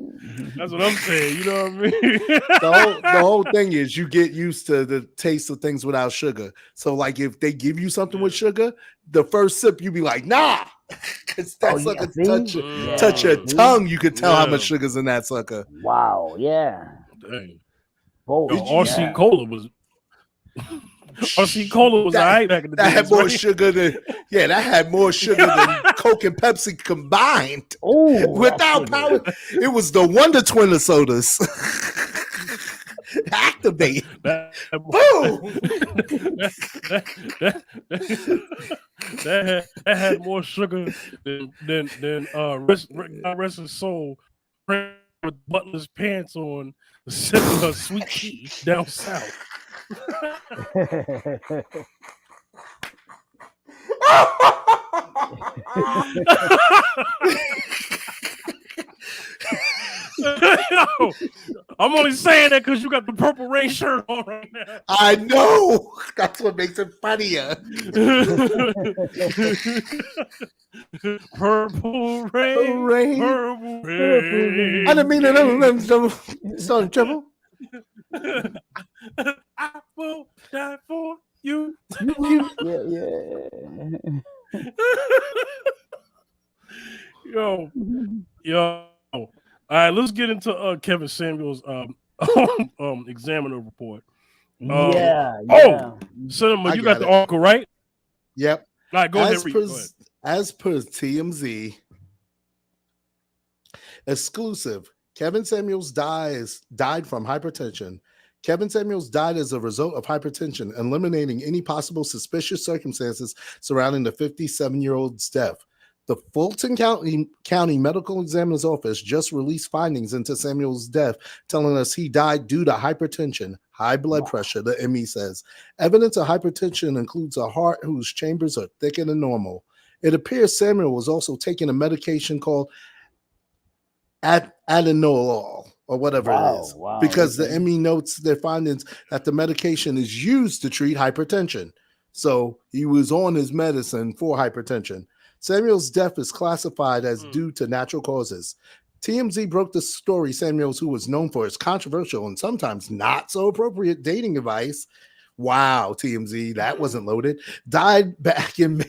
S3: That's what I'm saying. You know what I mean?
S2: The whole thing is you get used to the taste of things without sugar. So, like, if they give you something with sugar, the first sip you be like, nah, because that sucker touch your tongue. You could tell how much sugar's in that sucker.
S1: Wow. Yeah.
S3: Dang.
S1: RC
S3: Cola was. RC Cola was all right back in the day.
S2: That had more sugar than that had more sugar than Coke and Pepsi combined.
S1: Oh,
S2: without power, it was the Wonder Twin of sodas. Activate.
S3: Boom. that had more sugar than rest his soul with butler's pants on, sipping a sweet tea down south. I'm only saying that because you got the purple rain shirt on right now.
S2: I know. That's what makes it funnier.
S3: Purple rain. Purple rain.
S2: I didn't mean to start trouble.
S3: I will die for you.
S1: Yeah.
S3: Yo. All right, let's get into Kevin Samuel's examiner report. Cinema, you got the article, right?
S2: Yep.
S3: All right, go ahead.
S2: As per TMZ, exclusive. Kevin Samuels died from hypertension. Kevin Samuels died as a result of hypertension, eliminating any possible suspicious circumstances surrounding the 57-year-old's death. The Fulton County Medical Examiner's Office just released findings into Samuel's death, telling us he died due to hypertension, high blood pressure, the ME says. Evidence of hypertension includes a heart whose chambers are thicker than normal. It appears Samuel was also taking a medication called atenolol, or whatever it is, because the ME notes their findings that the medication is used to treat hypertension. So he was on his medicine for hypertension. Samuel's death is classified as due to natural causes. TMZ broke the story. Samuels, who was known for his controversial and sometimes not so appropriate dating advice, wow, TMZ, that wasn't loaded, died in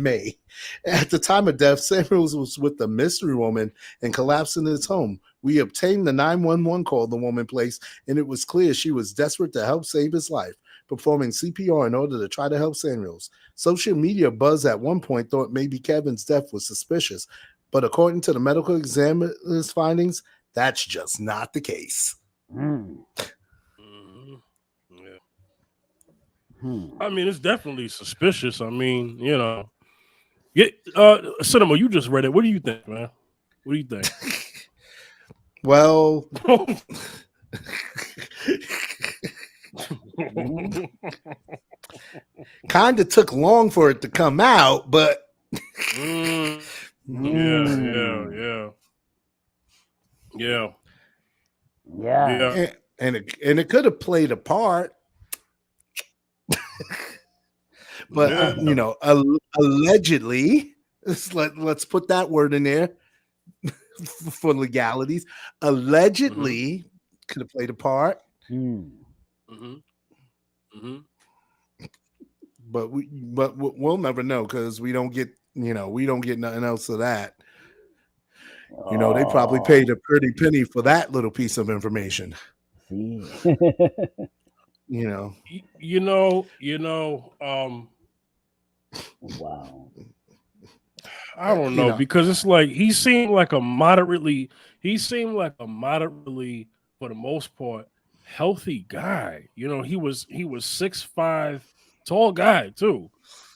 S2: May. At the time of death, Samuels was with the mystery woman and collapsed in his home. We obtained the 911 call the woman placed, and it was clear she was desperate to help save his life, performing CPR in order to try to help Samuels. Social media buzz at one point thought maybe Kevin's death was suspicious, but according to the medical examiner's findings, that's just not the case.
S3: I mean, it's definitely suspicious. I mean, Cinema, you just read it. What do you think, man? What do you think?
S2: Well, kind of took long for it to come out, but
S3: yeah.
S2: And it could have played a part. But allegedly, let's put that word in there for legalities. Allegedly, could have played a part. But we'll never know because we don't get nothing else of that. They probably paid a pretty penny for that little piece of information.
S1: See.
S2: You know,
S1: Wow.
S3: I don't
S2: you
S3: know,
S2: know,
S3: because it's like he seemed like a moderately, for the most part, healthy guy. He was 6'5", tall guy too,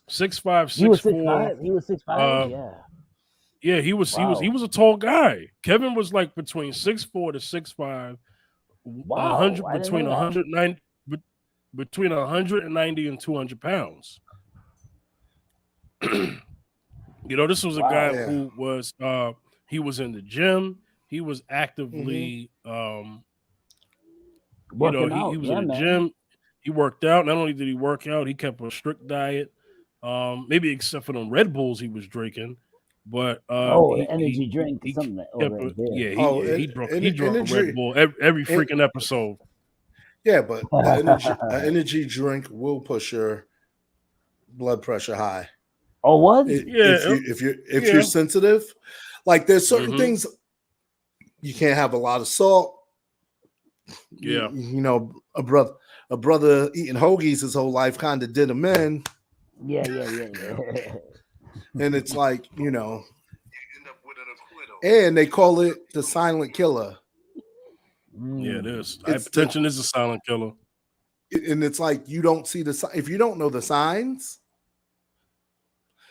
S3: 6'5",
S1: He was
S3: 6'4".
S1: 6'5"? He was 6'5"?
S3: Uh,
S1: Yeah.
S3: yeah, he was
S1: Wow.
S3: a tall guy. Kevin was like between 6'4" to 6'5",
S1: Wow. I didn't know that.
S3: 190, between 190 and 200 pounds. This was a guy
S1: Wow.
S2: yeah.
S3: who was he was in the gym. He was
S2: Mm-hmm.
S3: actively
S1: Working
S3: he
S1: out.
S3: was in
S1: Yeah,
S3: the
S1: man.
S3: gym. He worked out. Not only did he work out, he kept a strict diet. Maybe except for them Red Bulls he was drinking, but
S1: Oh, the energy drink or
S3: he
S1: something. Oh,
S3: kept
S1: right
S3: a,
S1: there.
S3: yeah
S2: Oh,
S3: he drunk a Red
S2: energy.
S3: Bull every freaking episode.
S2: Yeah, but an energy drink will push your blood pressure high.
S1: Oh, what?
S2: If
S3: Yeah,
S2: you're sensitive, like there's certain
S3: mm-hmm.
S2: things you can't have a lot of salt.
S3: Yeah.
S2: A brother eating hoagies his whole life kind of did him in,
S1: Yeah.
S2: and it's like and they call it the silent killer.
S3: Yeah, it is.
S2: It's the
S3: Hypertension is a silent killer.
S2: and it's like you don't see if you don't know the signs.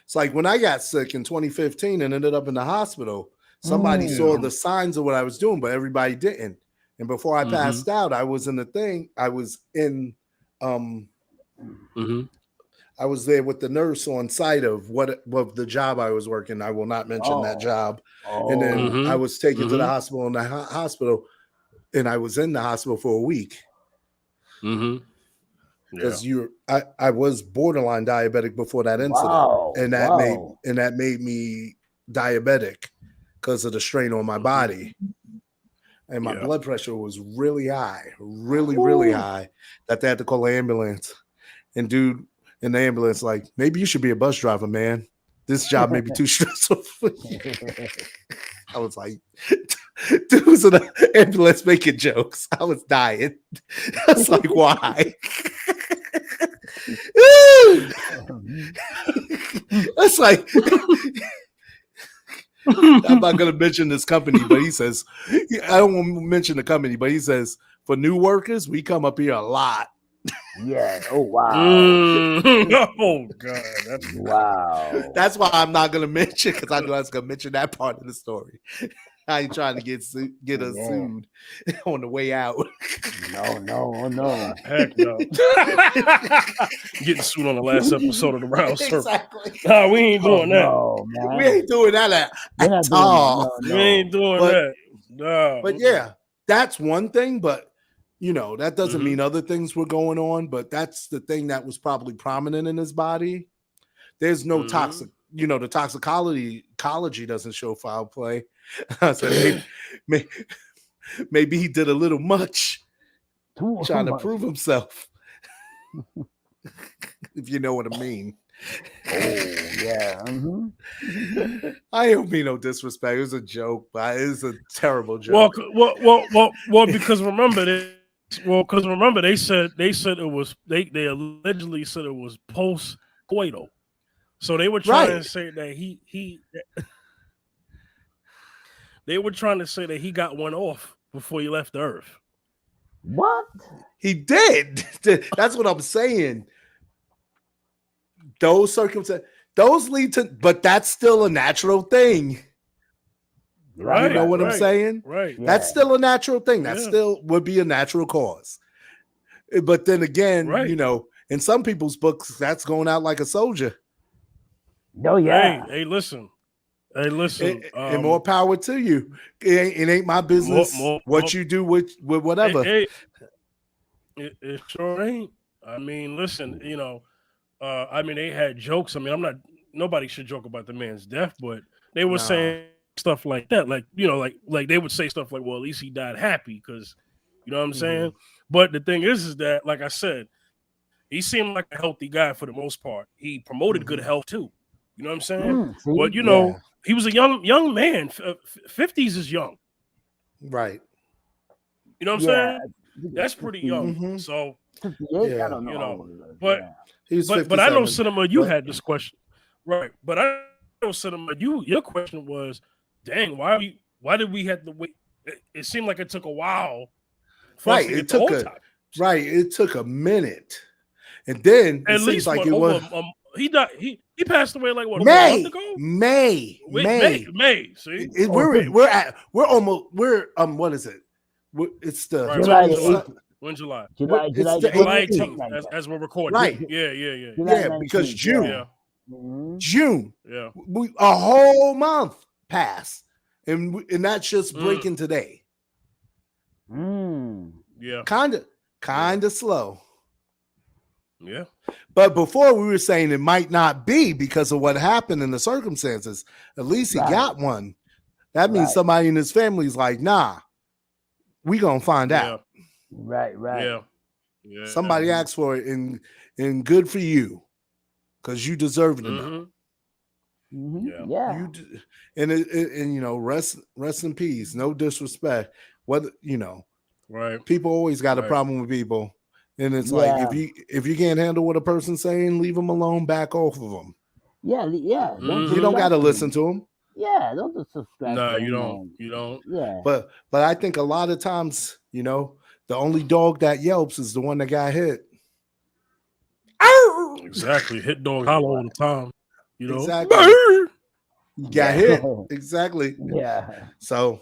S2: It's like when I got sick in 2015 and ended up in the hospital, somebody saw the signs of what I was doing, but everybody didn't. And before I passed out, I was in the thing. I was in, I was there with the nurse on site of what the job I was working. I will not mention that job. And then I was taken to the hospital in the hospital, and I was in the hospital for a week. Because I was borderline diabetic before that incident, and that made me diabetic because of the strain on my body, and my blood pressure was really high, really high, that they had to call the ambulance. And dude in the ambulance, like, maybe you should be a bus driver, man. This job may be too stressful for you. I was like, dudes in the ambulance making jokes. I was dying. I was like, why? That's like, I'm not going to mention this company, but he says, I don't want to mention the company, but he says, for new workers, we come up here a lot.
S1: Yeah. Oh, wow.
S3: Oh, God.
S1: Wow.
S2: That's why I'm not going to mention, because I know I was going to mention that part of the story. I ain't trying to get us sued on the way out.
S1: No.
S3: Heck no. Getting sued on the last episode of the Round Circle.
S2: Exactly.
S3: No, we ain't doing that.
S1: No, man.
S2: We ain't doing that at all.
S3: We ain't doing that. No.
S2: But yeah, that's one thing. But that doesn't mean other things were going on. But that's the thing that was probably prominent in his body. There's no toxic. The toxicology doesn't show foul play. So maybe he did a little much, trying to prove himself. If you know what I mean.
S1: Oh yeah.
S3: I
S2: don't mean no disrespect. It was a joke, but it was a terrible joke.
S3: Well, because remember they said it was they allegedly said it was post coital. So they were trying to say that they were trying to say that he got one off before he left the earth.
S1: What?
S2: He did. That's what I'm saying. Those circumstances, those lead to, but that's still a natural thing.
S3: Right.
S2: You know what I'm saying?
S3: Right.
S2: That's still a natural thing. That still would be a natural cause. But then again, in some people's books, that's going out like a soldier.
S1: Oh yeah.
S3: Hey, listen.
S2: And more power to you. It ain't my business what you do with whatever.
S3: It sure ain't. I mean, listen, they had jokes. I mean, nobody should joke about the man's death, but they were saying stuff like that. Like they would say stuff like, well, at least he died happy, because you know what I'm saying? But the thing is that, like I said, he seemed like a healthy guy for the most part. He promoted good health too. You know what I'm saying? But he was a young man. 50s is young.
S2: Right.
S3: You know what I'm saying? That's pretty young.
S2: Mhm.
S3: So
S1: 58? I
S2: Yeah.
S1: don't know
S3: you
S1: how
S3: know,
S1: old it was.
S3: but
S1: Yeah.
S2: He was
S3: but I know
S2: 57.
S3: Cinema, you
S2: But
S3: had this question, right? But I know Cinema, your question was, dang, why did we have to wait? It seemed like it took a while for us
S2: right,
S3: to
S2: it
S3: get the
S2: took a
S3: autopsy.
S2: it took a minute. And then it
S3: At
S2: seems
S3: least
S2: like
S3: what
S2: it
S3: over
S2: was
S3: he died. He passed away like what over a month
S2: May.
S3: ago? Wait, May,
S2: May.
S3: May. See,
S1: Oh, it says
S2: What is it? It's the
S3: right? We're in
S1: July the
S2: it's
S3: July.
S2: not,
S1: 8th.
S3: We're in July.
S2: it's the
S3: July
S1: 18th, something
S3: 18th,
S1: like that.
S3: as we're recording.
S2: right.
S3: Yeah.
S1: July
S2: Yeah, because
S1: 19th. Yeah.
S3: Yeah,
S1: Mhm.
S2: June,
S3: yeah.
S2: a whole month passed, and that's just
S3: Mm,
S2: breaking today.
S1: Mm.
S3: yeah,
S2: Kind of slow.
S3: yeah.
S2: But before we were saying it might not be because of what happened in the circumstances. At least he
S1: Right.
S2: got one. That means
S1: Right.
S2: somebody in his family's like, nah, we gonna find
S3: Yeah,
S2: out.
S1: Right.
S3: yeah, yeah.
S2: Somebody asked for it, and good for you, because you deserve to know.
S3: Mm-hmm.
S1: Mm-hmm.
S3: Yeah.
S1: Yeah.
S2: And rest in peace. No disrespect. Whether
S3: Right,
S2: people always got a
S3: right.
S2: problem with people, and it's like
S1: Yeah.
S2: if you can't handle what a person's saying, leave them alone. Back off of them.
S1: Yeah. Yeah. Don't
S2: You don't got
S1: subscribe
S2: to
S1: to
S2: listen
S1: him.
S2: to them.
S1: Yeah. Don't just subscribe
S3: No,
S1: to
S3: you
S1: him.
S3: don't. You don't.
S1: Yeah.
S2: But I think a lot of times, the only dog that yelps is the one that got hit.
S3: Exactly. Hit dog hollow all the time.
S2: Exactly.
S3: Brr!
S2: You got
S1: Yeah.
S2: hit. Exactly.
S1: Yeah.
S2: So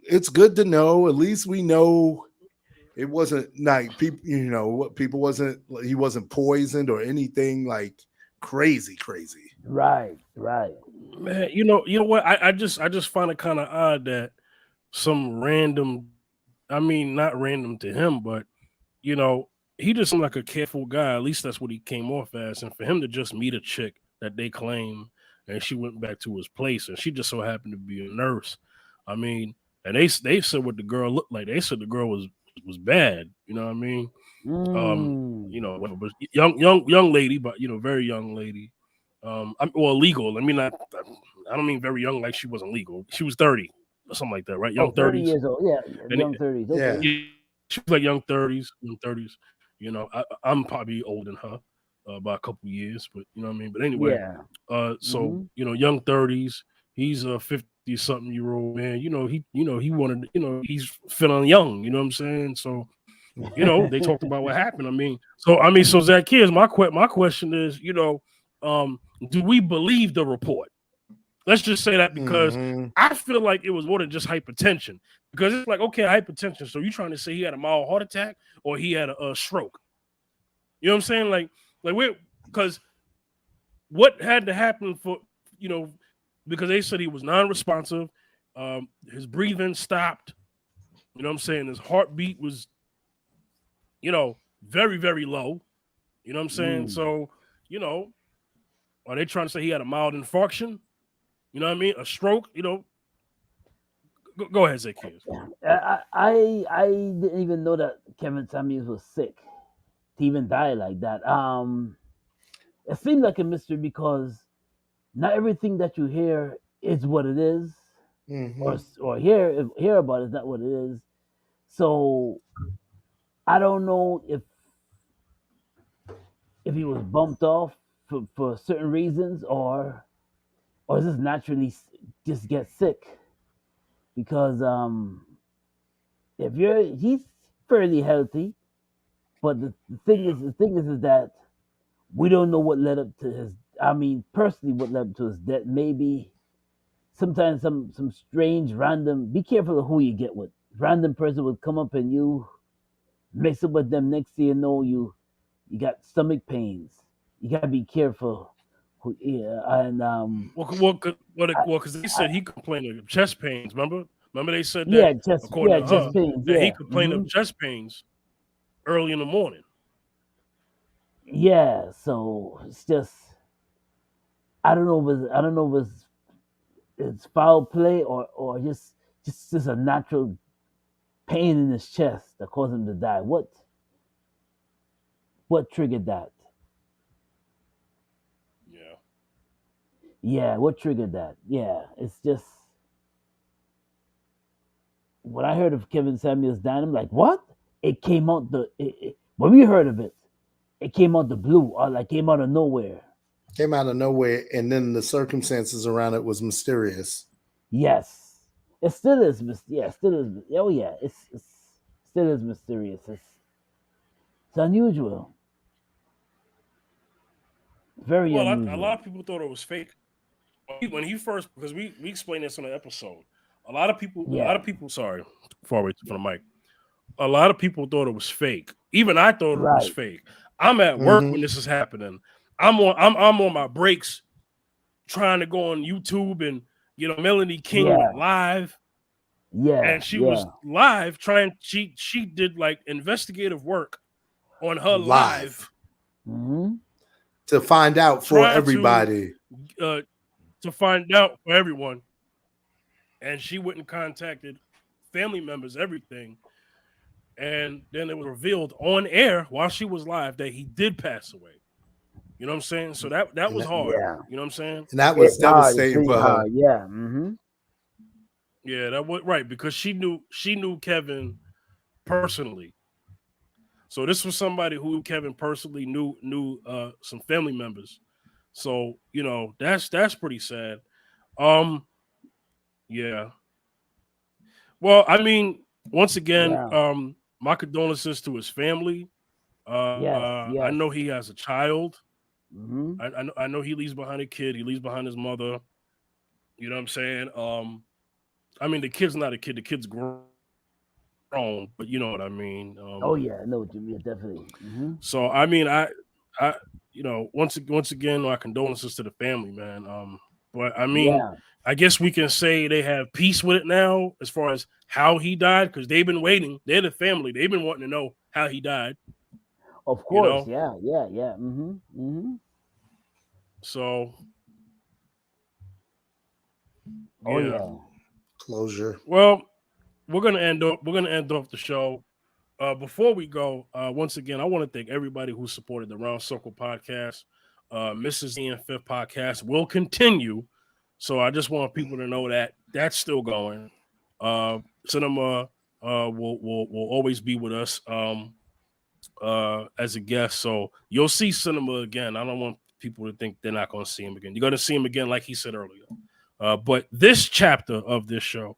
S2: it's good to know. At least we know it wasn't like people. What people wasn't. He wasn't poisoned or anything like crazy.
S1: Right. Right.
S3: Man, you know what? I just find it kind of odd that some random, I mean, not random to him, but he just seemed like a careful guy. At least that's what he came off as. And for him to just meet a chick that they claim, and she went back to his place, and she just so happened to be a nurse. I mean, and they said what the girl looked like. They said the girl was bad. You know what I mean? Whatever, but young lady, but very young lady. Legal. I mean, I don't mean very young, like she wasn't legal. She was 30 or something like that, right? Young
S1: 30
S3: 30s.
S1: years old. Yeah.
S3: And
S1: Young 30s. Okay.
S2: Yeah.
S3: she was like young 30s. I'm probably older than her by a couple years, but you know what I mean. But anyway,
S1: Yeah.
S3: so young 30s. He's a 50-something-year-old man. He wanted. He's feeling young. You know what I'm saying? So. They talked about what happened. So Zacchaeus, my question is, do we believe the report? Let's just say that because I feel like it was more than just hypertension. Because it's like, okay, hypertension. So you trying to say he had a mild heart attack or he had a stroke? You know what I'm saying? Like because what had to happen for because they said he was non-responsive, his breathing stopped. You know what I'm saying? His heartbeat was very, very low. You know what I'm saying? So, are they trying to say he had a mild infarction? You know what I mean? A stroke? Go ahead, Zacchaeus.
S1: I didn't even know that Kevin Samuels was sick to even die like that. It seemed like a mystery because not everything that you hear is what it is, or hear about is not what it is. So I don't know if he was bumped off for certain reasons, or just naturally just get sick because if he's fairly healthy, but the thing is that we don't know what led up to his. I mean, personally, what led up to his death. Maybe sometimes some strange random. Be careful of who you get with. Random person would come up and you mix up with them. Next thing you know, you got stomach pains. You gotta be careful. And
S3: because they said he complained of chest pains. Remember they said that according to
S1: chest
S3: her
S1: pains.
S3: that
S1: Yeah,
S3: he complained of chest pains early in the morning.
S1: yeah. So it's just I don't know if it's foul play or just a natural pain in his chest that caused him to die. What triggered that?
S3: Yeah.
S1: Yeah, what triggered that? Yeah, it's just when I heard of Kevin Samuels dying, I'm like, what? it came out when we heard of it, it came out the blue, or like came out of nowhere.
S2: Came out of nowhere, and then the circumstances around it was mysterious.
S1: Yes, it still is. Yeah, it still is. Oh yeah, it's still is mysterious. It's unusual. Very
S3: Well, a
S1: unusual.
S3: lot of people thought it was fake when he first, because we explained this on the episode. A lot of people. Sorry, far away from the mic. A lot of people thought it was fake. Even I thought it was
S1: Right.
S3: fake. I'm at work when this is happening. I'm on my breaks, trying to go on YouTube, and Melanie King went live.
S1: Yeah.
S3: And she was live trying. She did like investigative work on her live.
S1: Mm-hmm.
S2: To find out for everybody.
S3: To find out for everyone. And she went and contacted family members, everything. And then it was revealed on air while she was live that he did pass away. You know what I'm saying? So that was hard.
S1: Yeah.
S3: You know what I'm saying?
S2: And that was devastating for her.
S1: Yeah. Mm-hmm.
S3: Yeah, that was right, because she knew Kevin personally. So this was somebody who Kevin personally knew some family members. So, that's pretty sad. Yeah. Well, I mean, once again, my condolences to his family.
S1: Yes.
S3: I know he has a child.
S1: Mm-hmm.
S3: I know he leaves behind a kid. He leaves behind his mother. You know what I'm saying? I mean, the kid's not a kid. The kid's grown, but you know what I mean.
S1: Oh yeah, no, Jimmy, definitely. Mm-hmm.
S3: So I mean, I once again, my condolences to the family, man. But I mean, I guess we can say they have peace with it now, as far as how he died, because they've been waiting. They're the family. They've been wanting to know how he died.
S1: Of course, yeah. Mm-hmm. Mm-hmm.
S3: So,
S1: yeah.
S2: Closure.
S3: Well, we're gonna end off the show. Before we go, once again, I want to thank everybody who supported the Round Circle podcast. Mrs. Ian Fifth podcast will continue. So I just want people to know that that's still going. Cinema will always be with us as a guest. So you'll see Cinema again. I don't want people to think they're not going to see him again. You're going to see him again, like he said earlier. But this chapter of this show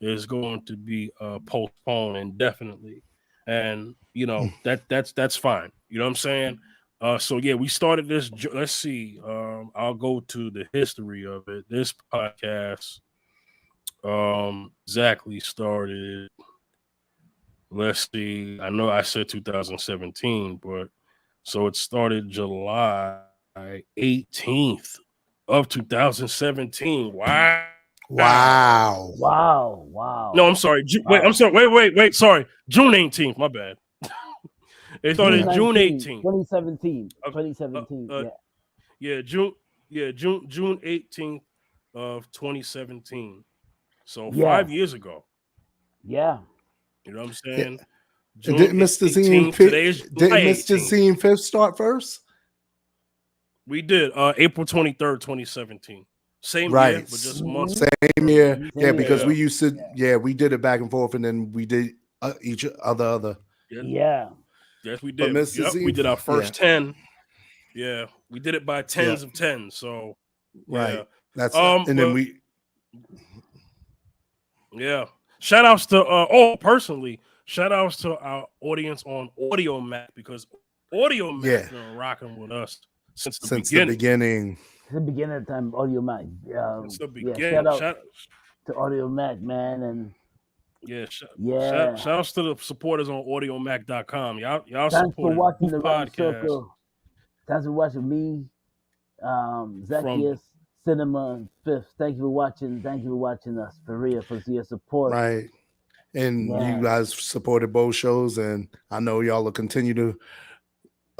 S3: is going to be postponed indefinitely. And that's fine. You know what I'm saying? So yeah, we started this. Let's see. I'll go to the history of it. This podcast exactly started. Let's see. I know I said 2017, but so it started July 18th of 2017. Wow. No, I'm sorry. Wait. Sorry. June 18th. My bad. It started June 18th.
S1: 2017. 2017.
S3: June 18th of 2017. So 5 years ago.
S1: Yeah.
S3: You know what I'm saying?
S2: Didn't Mr. Zine Fifth start first?
S3: We did. April 23rd, 2017. Same year, but just months.
S2: Same year. Yeah, because we used to, we did it back and forth, and then we did each other.
S1: Yeah.
S3: Yes, we did. We did our first 10. Yeah, we did it by tens of 10. So,
S2: right. That's and then we.
S3: Yeah. Shout outs to personally, shout outs to our audience on Audio Mac, because Audio Mac been rocking with us since the beginning.
S1: Since the beginning of the time, Audio Mac.
S3: Since the beginning.
S1: Shout out to Audio Mac, man, and
S3: shout outs to the supporters on audiomac.com. Y'all
S1: thanks for watching the
S3: podcast.
S1: Circle. Thanks for watching me, Zacchaeus, Cinema, and Fifth. Thank you for watching. Thank you for watching us, for real, for your support.
S2: Right. And you guys supported both shows, and I know y'all will continue to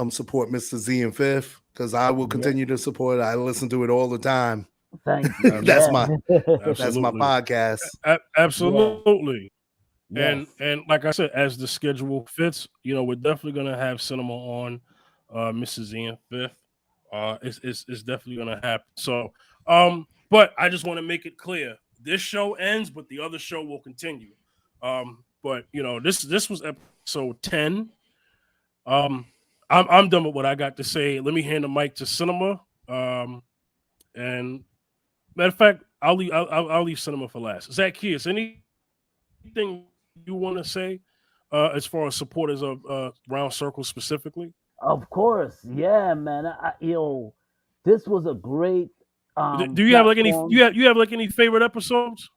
S2: support Mr. Z and Fifth, because I will continue to support it. I listen to it all the time.
S1: Thank you.
S2: That's my podcast.
S3: Absolutely. Yeah. And like I said, as the schedule fits, we're definitely gonna have Cinema on Mrs. Ian Fifth. It's definitely gonna happen. So but I just want to make it clear, this show ends, but the other show will continue. But this was episode episode 10. I'm done with what I got to say. Let me hand the mic to Cinema. And matter of fact, I'll leave Cinema for last. Zacchaeus, anything you want to say as far as supporters of Round Circle specifically?
S1: Of course, yeah, man. This was a great
S3: Do you have like any
S1: platform.
S3: you have like any favorite episodes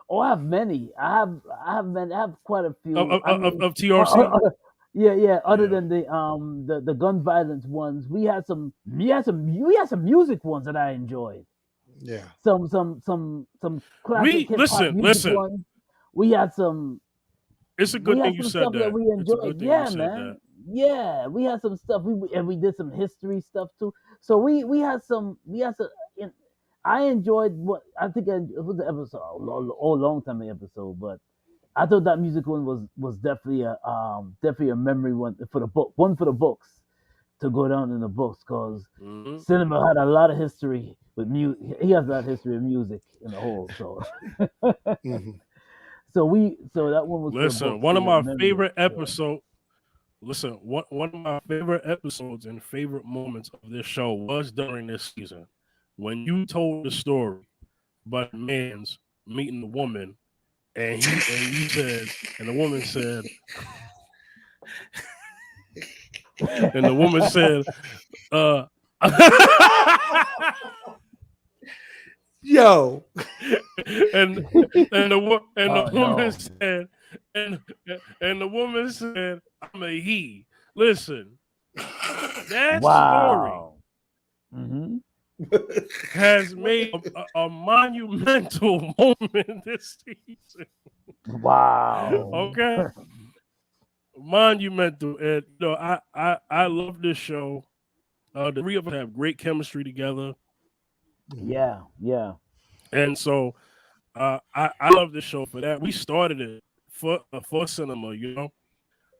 S1: Oh, I have many. I have quite a few.
S3: of TRC?
S1: Yeah. Other
S3: Yeah.
S1: than the gun violence ones, we had some music ones that I enjoyed.
S2: Yeah.
S1: Some classic hip hop music
S3: Listen.
S1: ones. We had some.
S3: It's a good
S1: We
S3: thing
S1: had
S3: you
S1: some
S3: said
S1: stuff that
S3: that.
S1: we
S3: It's a good
S1: enjoyed.
S3: thing
S1: Yeah,
S3: you said
S1: man.
S3: that.
S1: Yeah, we had some stuff. We did some history stuff too. So we had some. I enjoyed what I think it was the episode. Long time the episode, but I thought that music one was definitely a memory one for the book. One for the books to go down in the books because
S3: Mm-hmm.
S1: Cinema had a lot of history with music. He has a lot of history of music in the whole. So.
S2: Mm-hmm.
S1: So that one was for the
S3: Listen,
S1: books.
S3: one of my
S1: memory.
S3: favorite episodes. Listen, one of my favorite episodes and favorite moments of this show was during this season when you told the story about the man's meeting the woman, and you said, and the woman said, and the woman said,
S2: Yo.
S3: and the
S1: Oh,
S3: woman
S1: no.
S3: said, and the woman said, I'm a he. Listen, that story
S1: Wow. Mm-hmm.
S3: has made a monumental moment this season.
S1: Wow.
S3: Okay, monumental, and I love this show. The three of us have great chemistry together,
S1: Yeah.
S3: and so I love this show for that. We started it for Cinema,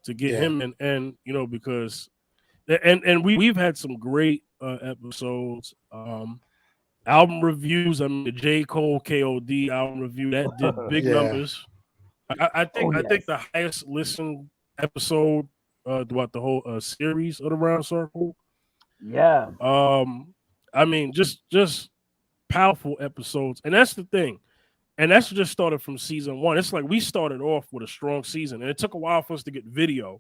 S3: to get him in, and because and we've had some great episodes. Album reviews. I mean, the J. Cole KOD album review that did big numbers. I think the highest listened episode throughout the whole series of the Round Circle.
S1: Yeah.
S3: I mean, just powerful episodes, and that's the thing. And that's just started from season 1. It's like we started off with a strong season, and it took a while for us to get video,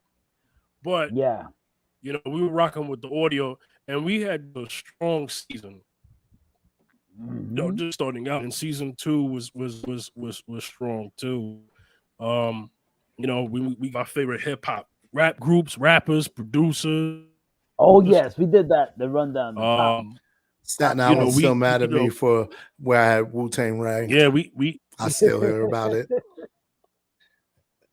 S3: but
S1: Yeah.
S3: we were rocking with the audio, and we had a strong season.
S1: Mm-hmm.
S3: Just starting out, and season 2 was strong too. We got favorite hip hop rap groups, rappers, producers.
S1: Oh yes, we did that. The rundown. The top.
S2: Staten Island's still mad at me for where I had Wu-Tang Ray.
S3: Yeah, we
S2: I still hear about it.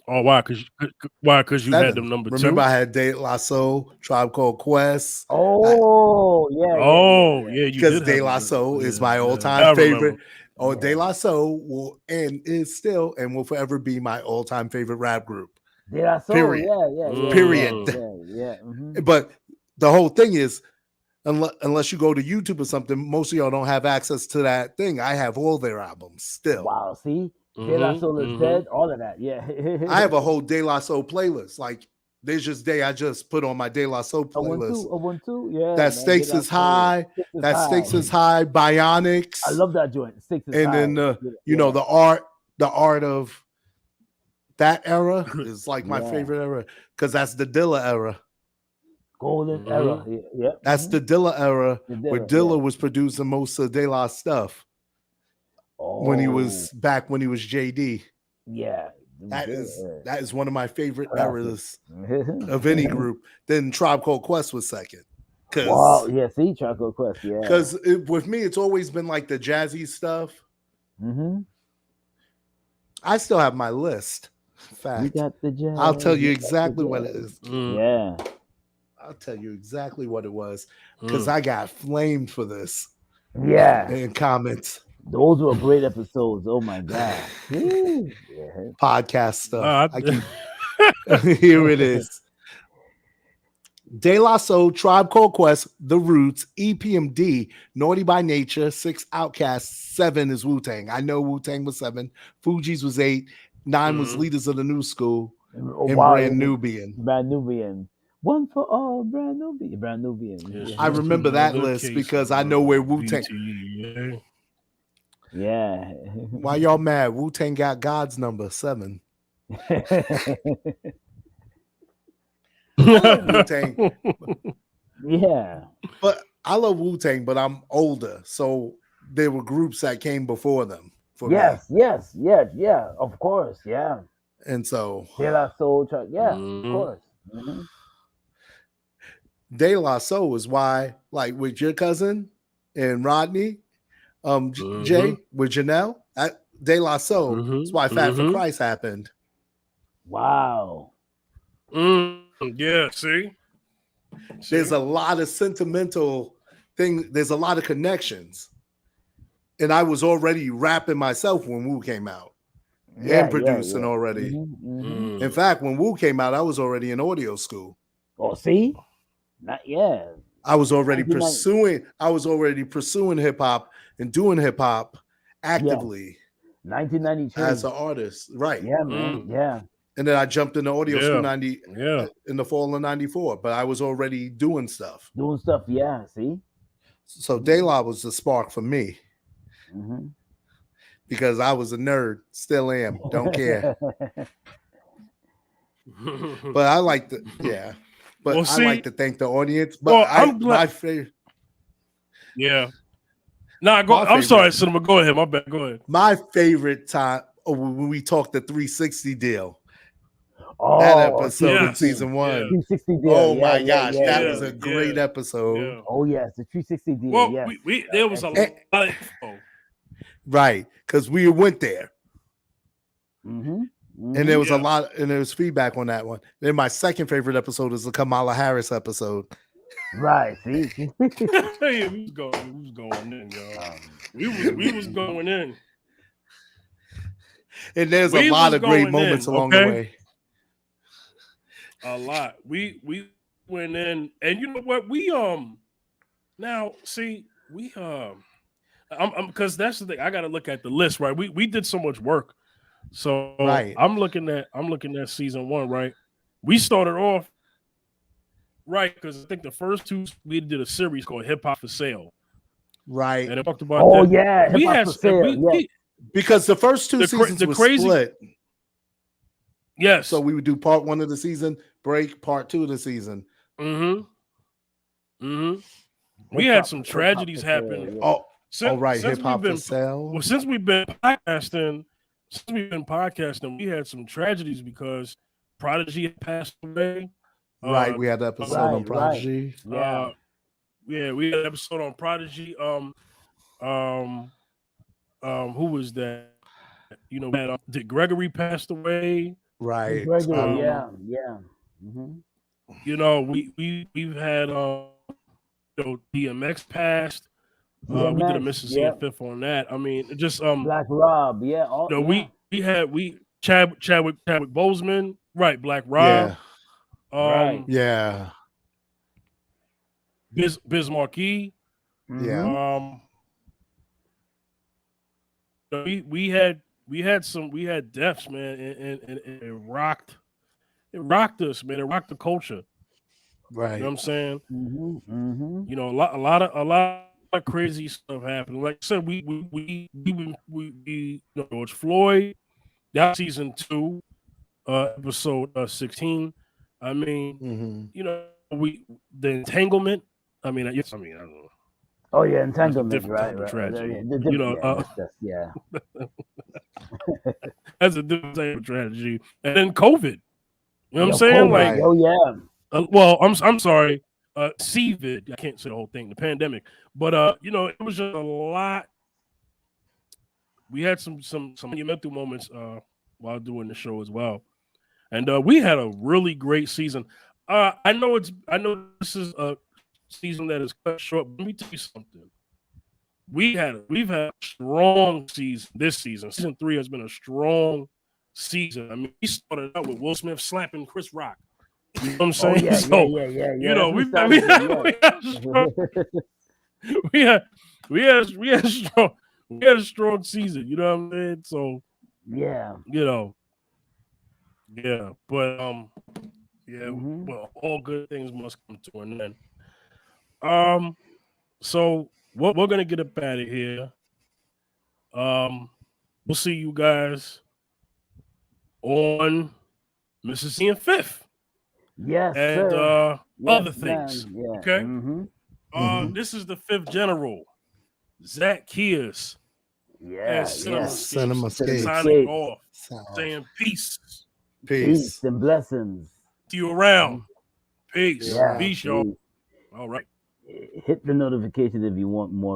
S3: Oh, why? Because you had them number 2.
S2: Remember, I had De La Soul, Tribe Called Quest.
S1: Oh, yeah.
S2: Because De La Soul is my all-time favorite. Oh, De La Soul will is still and will forever be my all-time favorite rap group.
S1: De La Soul.
S2: Period.
S1: Yeah.
S2: Period.
S1: Yeah. Mm-hmm.
S2: But the whole thing is, unless you go to YouTube or something, most of y'all don't have access to that thing. I have all their albums still.
S1: Wow. See. De La Soul is dead. All of that, yeah.
S2: I have a whole De La Soul playlist. Like there's just day I just put on my De La Soul playlist.
S1: 1-2, yeah.
S2: That Stakes is High. Stakes is High. Bionics.
S1: I love that joint. Stakes is
S2: and
S1: High.
S2: And then the art of that era is like my favorite era because that's the Dilla era.
S1: Golden era. Yeah.
S2: That's the Dilla era where Dilla was producing most of De La stuff. When he was JD.
S1: Yeah.
S2: That is one of my favorite eras of any group. Then Tribe Called Quest was second.
S1: Wow, yeah, see, Tribe Called Quest, yeah.
S2: Because with me, it's always been like the jazzy stuff.
S1: Mm-hmm.
S2: I still have my list. In fact,
S1: you got the jazz,
S2: I'll tell you exactly what it is.
S1: Yeah.
S2: I'll tell you exactly what it was because I got flamed for this.
S1: Yeah.
S2: In comments.
S1: Those were great episodes. Oh my God.
S2: Podcast stuff. Here it is. De La Soul, Tribe Called Quest, The Roots, EPMD, Naughty by Nature, 6 Outcasts, 7 is Wu-Tang. I know Wu-Tang was 7. Fugees was 8. 9 was Leaders of the New School. and
S1: Wow,
S2: Brand Nubian.
S1: Brand Nubian. One for all, Brand Nubian. Brand Nubian.
S3: Yes,
S1: Yeah.
S2: I remember that list because I know where Wu-Tang.
S1: Yeah.
S2: Why y'all mad? Wu-Tang got God's number 7. I love Wu-Tang,
S1: Yeah.
S2: but I love Wu-Tang, but I'm older, so there were groups that came before them for
S1: Yes,
S2: me,
S1: yes, yes, yeah, of course, yeah.
S2: and so
S1: De La Soul, yeah, of
S3: Mhm.
S1: course. Hmm.
S2: De La Soul is why, like with your cousin and Rodney, Jay with Janelle, De La Soul is why Fat for Christ happened.
S1: Wow.
S3: Yeah, see?
S2: There's a lot of sentimental thing. There's a lot of connections, and I was already rapping myself when Wu came out
S1: Yeah,
S2: and producing
S1: yeah.
S2: already.
S1: Mm-hmm.
S2: In fact, when Wu came out, I was already in audio school.
S1: Oh, see? Not yeah.
S2: I was already
S1: 1990
S2: pursuing hip hop and doing hip hop actively
S1: 1993.
S2: as an artist, right?
S1: Yeah, man. Yeah.
S2: And then I jumped into audio school
S3: Yeah.
S2: in the fall of '94, but I was already doing stuff.
S1: Doing stuff, yeah. See?
S2: So De La was the spark for me
S1: Mm-hmm.
S2: because I was a nerd, still am, don't care. But I like the But
S3: Well, see,
S2: I like to thank the audience. But
S3: well, I'm glad.
S2: My favorite.
S3: Yeah. Nah, go. I'm sorry, Cinema. Go ahead. My bad. Go ahead.
S2: My favorite time when we talked the 360 deal.
S1: Oh,
S2: That episode in
S3: yes,
S2: season 1.
S3: yeah.
S1: 360 deal.
S2: Oh
S1: yeah,
S2: my
S1: yeah,
S2: gosh,
S1: yeah,
S2: that
S1: yeah.
S2: was a great episode.
S3: Yeah.
S1: Oh yes, the 360 deal.
S3: Well,
S1: yes.
S3: we there was a lot of info.
S2: Right, because we went there.
S1: Mm-hmm. Mm-hmm.
S2: And there was a lot, and there was feedback on that one. Then my second favorite episode is the Kamala Harris episode.
S1: Right, see?
S3: Yeah, we was going in, y'all. We was going in.
S2: And there's a lot of great moments along the way.
S3: A lot. We went in, and you know what? We now see we I'm because that's the thing. I got to look at the list, right? We did so much work, so
S2: Right.
S3: I'm looking at season 1, right? We started off right because I think the first 2 we did a series called Hip Hop for Sale,
S2: Right.
S3: and I talked about
S1: Oh
S3: that.
S1: yeah,
S3: We
S1: Hip-Hop
S3: had
S1: for Sale, yeah.
S2: Because the first 2 seasons were split.
S3: Yes.
S2: So we would do part 1 of the season, break part 2 of the season.
S3: We had some tragedies happen.
S2: Yeah. All right, Hip Hop for Sale.
S3: Well, since we've been podcasting, we had some tragedies because Prodigy had passed away.
S2: Right, we had the episode on Prodigy.
S1: Right.
S3: Yeah, we had an episode on Prodigy. Who was that? You know, had Dick Gregory passed away.
S2: Right.
S1: Gregory, yeah. Mm-hmm.
S3: You know, we've had DMX passed. We did a Mississippi Fifth on that. I mean, just
S1: Black Rob, yeah.
S3: we had Chadwick Boseman, right? Black Rob,
S1: right.
S2: Yeah.
S3: Biz Markie,
S2: yeah.
S3: We had deaths, man, and it rocked us, man. It rocked the culture.
S2: Right.
S3: You know what I'm saying?
S1: Mm-hmm.
S3: You know, a lot of crazy stuff happened. Like I said, we you know, George Floyd, that season 2, episode 16. I mean, you know, the entanglement. I mean, I don't know.
S1: Oh yeah, entanglement, right?
S3: Tragedy.
S1: You know, yeah.
S3: That's a different type of tragedy. And then COVID. You know what I'm saying?
S1: COVID.
S3: Like,
S1: oh yeah.
S3: Well, I'm sorry. CVID. I can't say the whole thing. The pandemic, but you know, it was just a lot. We had some monumental moments while doing the show as well, and we had a really great season. I know this is a season that is cut short. But let me tell you something. We've had a strong season this season. Season 3 has been a strong season. I mean, we started out with Will Smith slapping Chris Rock. You know what I'm saying?
S1: Yeah.
S3: You know, we had a strong season. You know what I'm saying? So
S1: yeah,
S3: you know, Yeah, but yeah,
S1: Mhm.
S3: well, all good things must come to an end. So what we're gonna get up out of here. We'll see you guys on Mississippi and Fifth
S1: Yes,
S3: and
S1: sir.
S3: other
S1: Yes,
S3: things.
S1: man. Yeah.
S3: Okay.
S1: Mm-hmm.
S3: This is the Fifth General, Zach Kears and
S1: Yeah,
S3: Cinema
S1: yeah.
S2: Cinema
S3: Skates
S1: Cinema
S2: Skates.
S3: signing
S1: Skates.
S3: off,
S2: So,
S3: saying peace.
S1: Peace
S2: peace.
S1: and blessings.
S3: See you around.
S1: Mhm.
S3: Peace.
S2: Yeah.
S1: Yeah.
S3: Peace, y'all.
S1: Peace.
S3: All right.
S1: Hit the notification if you want more